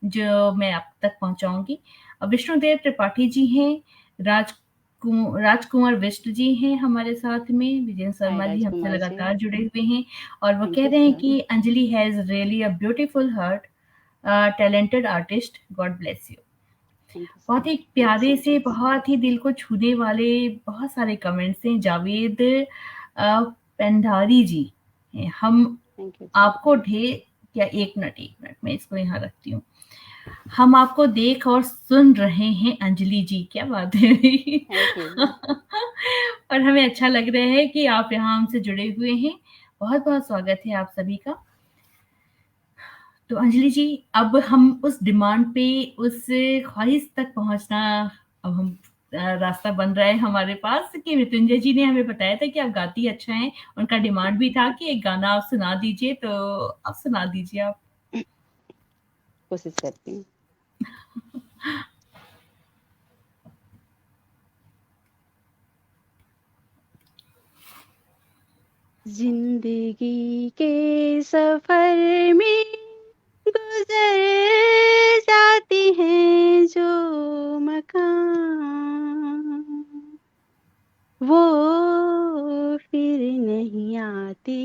[SPEAKER 1] जो मैं आप तक पहुँचाऊँगी। विष्णुदेव त्रिपाठी जी हैं, राजकुमार बिष्ट जी हैं हमारे साथ में, विजेंद्र
[SPEAKER 2] हाय
[SPEAKER 1] शर्मा जी हमसे
[SPEAKER 2] राजकुमार जी,
[SPEAKER 1] लगातार जुड़े हुए हैं और वो
[SPEAKER 2] थैंक
[SPEAKER 1] कह
[SPEAKER 2] यू
[SPEAKER 1] रहे हैं
[SPEAKER 2] सर।
[SPEAKER 1] कि Anjali has really a beautiful heart, talented artist, God bless you.
[SPEAKER 2] Thank you
[SPEAKER 1] बहुत
[SPEAKER 2] सर,
[SPEAKER 1] ही
[SPEAKER 2] थैंक यू
[SPEAKER 1] प्यारे
[SPEAKER 2] सो
[SPEAKER 1] से,
[SPEAKER 2] मच।
[SPEAKER 1] बहुत ही दिल को छूने वाले बहुत सारे कमेंट्स हैं। जावेद पेंडारी जी हैं, हम
[SPEAKER 2] थैंक यू जी।
[SPEAKER 1] आपको ढेर या एक मिनट मैं इसको यहाँ रखती हूँ। हम आपको देख और सुन रहे हैं अंजलि जी, क्या बात है।
[SPEAKER 2] Thank you.
[SPEAKER 1] और हमें अच्छा लग रहा है कि आप यहाँ हमसे जुड़े हुए हैं। बहुत बहुत स्वागत है आप सभी का। तो अंजलि जी, अब हम उस डिमांड पे, उस ख्वाहिश तक पहुंचना, अब हम रास्ता बन रहा है हमारे पास कि मृत्युंजय जी ने हमें बताया था कि आप गाती अच्छा हैं। उनका डिमांड भी था कि एक गाना आप सुना दीजिए, तो आप सुना दीजिए आप।
[SPEAKER 2] कोशिश करती हूँ। जिंदगी के सफर में गुजर जाती हैं जो मकान, वो फिर नहीं आती,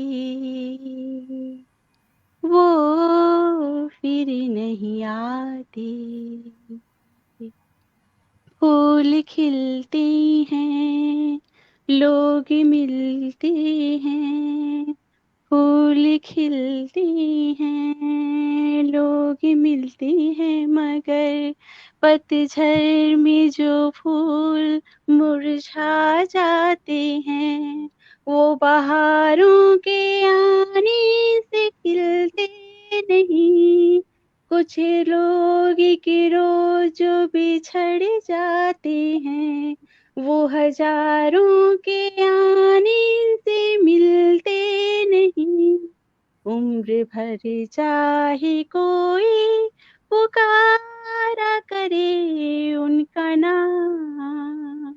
[SPEAKER 2] वो फिर नहीं आती। फूल खिलते हैं, लोग मिलते हैं, फूल खिलते हैं, लोग मिलते हैं, मगर पतझड़ में जो फूल मुरझा जाते हैं, वो बहारों के आने से खिलते नहीं। कुछ लोग के रोज जो बिछड़ जाते हैं, वो हजारों के आने से मिलते नहीं। उम्र भर चाहे कोई पुकारा करे उनका नाम,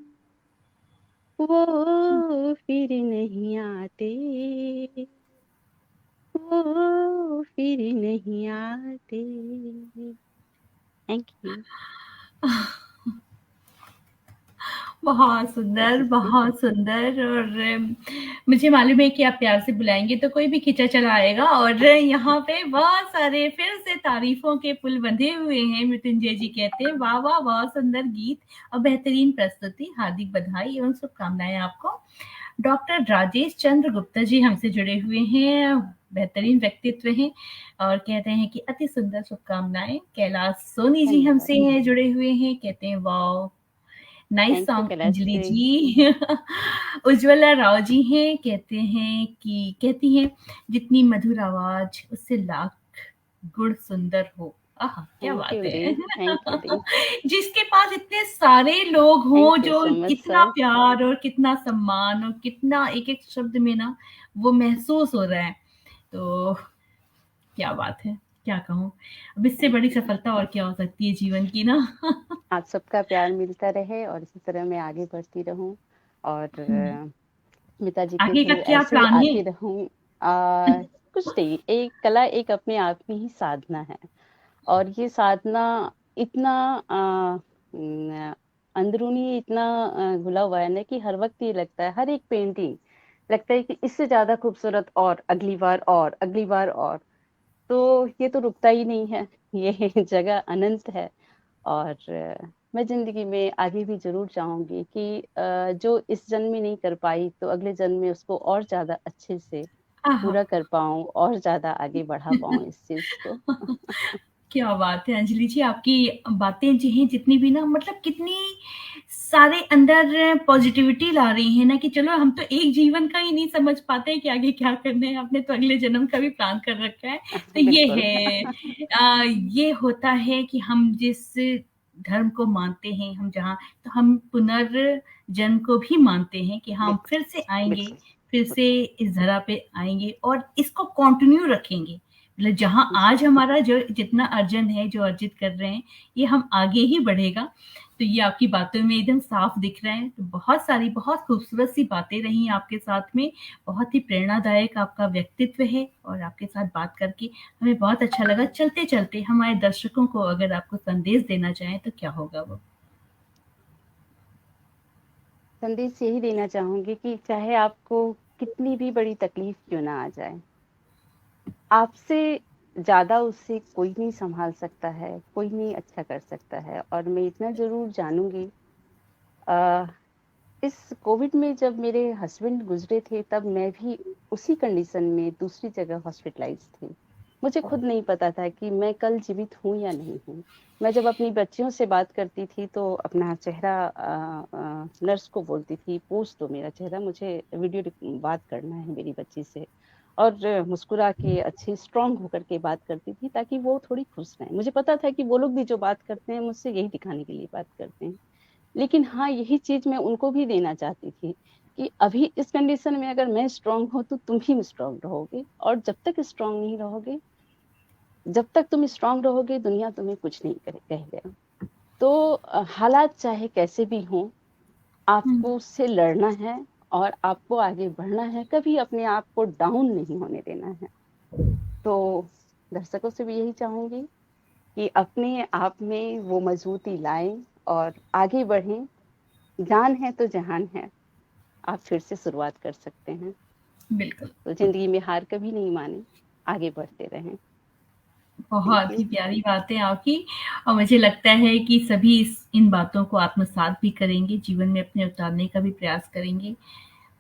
[SPEAKER 2] वो फिर नहीं आते, वो फिर नहीं आते। Thank you.
[SPEAKER 1] बहुत सुंदर,
[SPEAKER 2] कोशिश की।
[SPEAKER 1] बहुत सुंदर। और मुझे मालूम है कि आप प्यार से बुलाएँगे तो कोई भी खींचा चला आएगा, और यहाँ पे बहुत सारे फिर से तारीफ़ों के पुल बंधे हुए हैं। मृत्युंजय जी कहते हैं, "वाह, वाह! बहुत सुंदर गीत और बेहतरीन प्रस्तुति। हार्दिक बधाई एवं शुभकामनाएँ आपको।" डॉक्टर राजेश चंद्र गुप्ता जी हमसे जुड़े हुए हैं, बेहतरीन व्यक्तित्व हैं और कह रहे हैं कि अति सुंदर शुभकामनाएँ। कैलाश सोनी जी
[SPEAKER 2] धन्यवाद।
[SPEAKER 1] हमसे हैं, जुड़े हुए हैं, कहते हैं, "wow! Nice
[SPEAKER 2] thank you
[SPEAKER 1] song
[SPEAKER 2] Kailash
[SPEAKER 1] Anjali
[SPEAKER 2] ji.
[SPEAKER 1] Ji." Ujjwala Rao ji हैं, कहते हैं कि कहती हैं, "जितनी मधुर आवाज़ उससे लाख गुण सुंदर हो।" आहा! क्या
[SPEAKER 2] थैंक
[SPEAKER 1] बात
[SPEAKER 2] यू दी,
[SPEAKER 1] है।
[SPEAKER 2] थैंक यू दी।
[SPEAKER 1] जिसके पास इतने सारे लोग हों
[SPEAKER 2] थैंक यू
[SPEAKER 1] जो
[SPEAKER 2] सो मच
[SPEAKER 1] कितना
[SPEAKER 2] सर।
[SPEAKER 1] प्यार और कितना सम्मान और कितना एक-एक शब्द में ना वो महसूस हो रहा है, तो क्या बात है, क्या कहूँ। अब इससे
[SPEAKER 2] थैंक
[SPEAKER 1] बड़ी
[SPEAKER 2] यू।
[SPEAKER 1] सफलता और क्या हो सकती है जीवन की ना।
[SPEAKER 2] आप सबका प्यार मिलता रहे और इसी तरह मैं आगे बढ़ती रहूं और
[SPEAKER 1] हुँ।
[SPEAKER 2] पिताजी के
[SPEAKER 1] आगे का
[SPEAKER 2] थ्रू
[SPEAKER 1] क्या
[SPEAKER 2] ऐसे ही
[SPEAKER 1] प्लान है?
[SPEAKER 2] आती रहूं। कुछ नहीं, एक कला एक अपने आप में ही साधना है, और ये साधना इतना अंदरूनी इतना घुला हुआ है ना कि हर वक्त ये लगता है, हर एक पेंटिंग लगता है कि इससे ज्यादा खूबसूरत और अगली बार और अगली बार और। तो ये तो रुकता ही नहीं है, ये जगह अनंत है। और मैं जिंदगी में आगे भी जरूर चाहूंगी कि जो इस जन्म में नहीं कर पाई तो अगले जन्म में उसको और ज्यादा अच्छे से
[SPEAKER 1] आहा!
[SPEAKER 2] पूरा कर पाऊँ और ज़्यादा आगे बढ़ा पाऊँ इस चीज़ को।
[SPEAKER 1] क्या बात है अंजलि जी, आपकी बातें जो हैं जितनी भी ना मतलब कितनी सारे अंदर पॉज़िटिविटी ला रही हैं ना कि चलो हम तो एक जीवन का ही नहीं समझ पाते हैं कि आगे क्या करना है, आपने तो अगले जन्म का भी प्लान कर रखा है। तो ये
[SPEAKER 2] बिल्कुल।
[SPEAKER 1] है ये होता है कि हम जिस धर्म को मानते हैं, हम जहाँ तो हम पुनर्जन्म को भी मानते हैं कि हम
[SPEAKER 2] बिल्कुल,
[SPEAKER 1] फिर से आएँगे,
[SPEAKER 2] बिल्कुल।
[SPEAKER 1] फिर से इस धरा पे आएँगे और इसको कंटिन्यू रखेंगे। मतलब जहाँ
[SPEAKER 2] जी,
[SPEAKER 1] आज हमारा जो जितना अर्जन है, जो अर्जित कर रहे हैं, ये हम आगे ही बढ़ेगा। तो ये आपकी बातों में एकदम साफ दिख रहा है। तो बहुत सारी बहुत खूबसूरत सी बातें रही आपके साथ में, बहुत ही प्रेरणादायक आपका व्यक्तित्व है और आपके साथ बात करके हमें बहुत अच्छा लगा। चलते-चलते हमारे दर्शकों को अगर आपको संदेश देना चाहें तो क्या होगा वो?
[SPEAKER 2] संदेश यही देना चाहूँगी कि चाहे आपको कितनी भी बड़ी तकलीफ़ क्यों ना आ जाए, आपसे ज़्यादा उससे कोई नहीं सँभाल सकता है, कोई नहीं अच्छा कर सकता है और मैं इतना ज़रूर जानूँगी अ, इस कोविड में जब मेरे हस्बैंड गुज़रे थे तब मैं भी उसी कंडीशन में दूसरी जगह हॉस्पिटलाइज़ थी। मुझे खुद नहीं पता था कि मैं कल जीवित हूँ या नहीं हूँ। मैं जब अपनी बच्चियों से बात करती थी तो अपना चेहरा नर्स को बोलती थी, "पोंछ दो मेरा चेहरा, मुझे वीडियो बात करना है मेरी बच्ची से।" और मुस्कुरा के अच्छे स्ट्रॉन्ग होकर के बात करती थी ताकि वो थोड़ी खुश रहें। मुझे पता था कि वो लोग भी जो बात करते हैं मुझसे यही दिखाने के लिए बात करते हैं। लेकिन हाँ, यही चीज़ मैं उनको भी देना चाहती थी कि अभी इस कंडीशन में अगर मैं स्ट्रॉन्ग हूँ, तो तुम भी स्ट्रॉन्ग रहोगे और जब तक स्ट्रॉन्ग नहीं रहोगे, जब तक तुम स्ट्रॉन्ग रहोगे, दुनिया तुम्हें कुछ नहीं कहेगा। तो हालात चाहे कैसे भी हों,
[SPEAKER 1] हुँ,
[SPEAKER 2] आपको उससे लड़ना है और आपको आगे बढ़ना है, कभी अपने आप को डाउन नहीं होने देना है। तो दर्शकों से भी यही चाहूँगी कि अपने आप में वो मज़बूती लाएँ और आगे बढ़ें। जान है तो जहान है। आप फिर से शुरुआत कर सकते हैं।
[SPEAKER 1] बिल्कुल।
[SPEAKER 2] तो ज़िंदगी में हार कभी नहीं मानें, आगे बढ़ते रहें। थैंक
[SPEAKER 1] बहुत ही
[SPEAKER 2] यू।
[SPEAKER 1] प्यारी बातें आपकी और मुझे लगता है कि सभी इस इन बातों को आत्मसात भी करेंगे, जीवन में अपने उतारने का भी प्रयास करेंगे।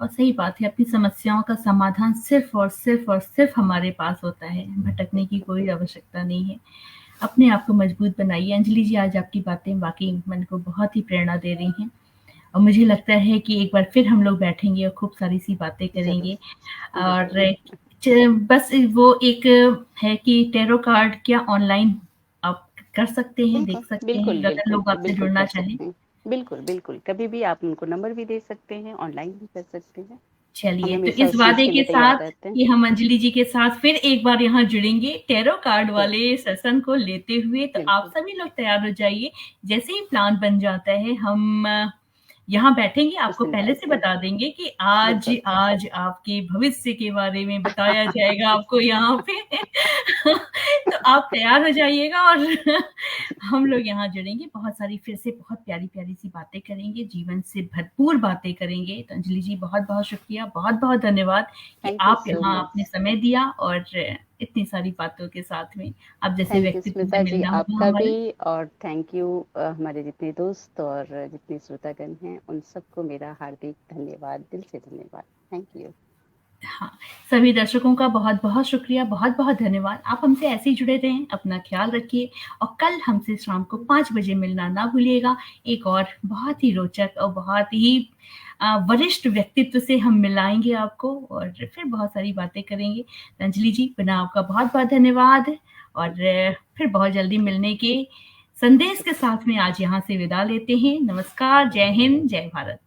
[SPEAKER 1] और सही बात है, अपनी समस्याओं का समाधान सिर्फ़ और सिर्फ़ हमारे पास होता है, भटकने की
[SPEAKER 2] बिल्कुल,
[SPEAKER 1] कोई आवश्यकता नहीं है। अपने आप को मजबूत बनाइए। अंजलि जी, आज आपकी बातें वाक़ई मन को बहुत ही प्रेरणा दे रही हैं और मुझे लगता है कि एक बार फिर हम लोग बैठेंगे और खूब सारी-सी बातें
[SPEAKER 2] ज़रूर,
[SPEAKER 1] करेंगे
[SPEAKER 2] ज़रूर।
[SPEAKER 1] और च बस वो एक है कि टैरो कार्ड क्या ऑनलाइन आप कर सकते हैं,
[SPEAKER 2] बिल्कुल,
[SPEAKER 1] देख सकते हैं,
[SPEAKER 2] बिल्कुल,
[SPEAKER 1] अगर
[SPEAKER 2] बिल्कुल,
[SPEAKER 1] लोग आपसे
[SPEAKER 2] बिल्कुल
[SPEAKER 1] जुड़ना
[SPEAKER 2] कर
[SPEAKER 1] चाहें।
[SPEAKER 2] सकते हैं। बिल्कुल, बिल्कुल, कभी भी आप उनको नंबर भी दे सकते हैं, ऑनलाइन भी कर सकते हैं। हम
[SPEAKER 1] चलिए, तो
[SPEAKER 2] हमेशा
[SPEAKER 1] इस
[SPEAKER 2] उस चीज़
[SPEAKER 1] वादे
[SPEAKER 2] के
[SPEAKER 1] के
[SPEAKER 2] लिए तैयार
[SPEAKER 1] साथ
[SPEAKER 2] रहते हैं।
[SPEAKER 1] कि हम अंजलि जी के साथ फिर एक बार यहाँ जुड़ेंगे टैरो कार्ड
[SPEAKER 2] ज़रूर,
[SPEAKER 1] वाले सेशन को लेते हुए, तो आप
[SPEAKER 2] बिल्कुल,
[SPEAKER 1] सभी लोग तैयार हो जाइए। जैसे ही प्लान बन जाता है, हम यहाँ बैठेंगे,
[SPEAKER 2] उस
[SPEAKER 1] आपको
[SPEAKER 2] दिन
[SPEAKER 1] पहले से
[SPEAKER 2] डालते हैं।
[SPEAKER 1] बता देंगे कि आज
[SPEAKER 2] बिल्कुल।
[SPEAKER 1] आज आपके भविष्य के बारे में बताया जाएगा आपको यहाँ पे। तो आप तैयार हो जाइएगा और हम लोग यहाँ जुड़ेंगे, बहुत सारी फिर से बहुत प्यारी-प्यारी सी बातें करेंगे, जीवन से भरपूर बातें करेंगे। तो अंजलि जी बहुत-बहुत शुक्रिया, बहुत-बहुत धन्यवाद कि
[SPEAKER 2] थैंक यू
[SPEAKER 1] आप
[SPEAKER 2] सो
[SPEAKER 1] यहाँ आपने
[SPEAKER 2] मच।
[SPEAKER 1] समय दिया और इतनी सारी बातों के साथ में आप जैसे
[SPEAKER 2] थैंक यू
[SPEAKER 1] व्यक्तित्व से
[SPEAKER 2] स्मिता जी,
[SPEAKER 1] मिलना हुआ
[SPEAKER 2] आपका भी
[SPEAKER 1] हमारा।
[SPEAKER 2] और थैंक यू हमारे जितने दोस्त और जितने श्रोतागण हैं, उन सबको मेरा हार्दिक धन्यवाद, दिल से धन्यवाद। Thank you.
[SPEAKER 1] हाँ, सभी दर्शकों का बहुत-बहुत शुक्रिया, बहुत-बहुत धन्यवाद। आप हमसे ऐसे ही जुड़े रहें, अपना ख़्याल रखिए और कल हमसे शाम को 5 बजे मिलना ना भूलिएगा। एक और बहुत ही रोचक और बहुत ही वरिष्ठ व्यक्तित्व से हम मिलाएँगे आपको और फिर बहुत सारी बातें करेंगे। तो अंजलि जी, पुनः आपका बहुत-बहुत धन्यवाद और फिर बहुत जल्दी मिलने के संदेश के साथ में आज यहाँ से विदा लेते हैं। नमस्कार, जय हिंद, जय भारत।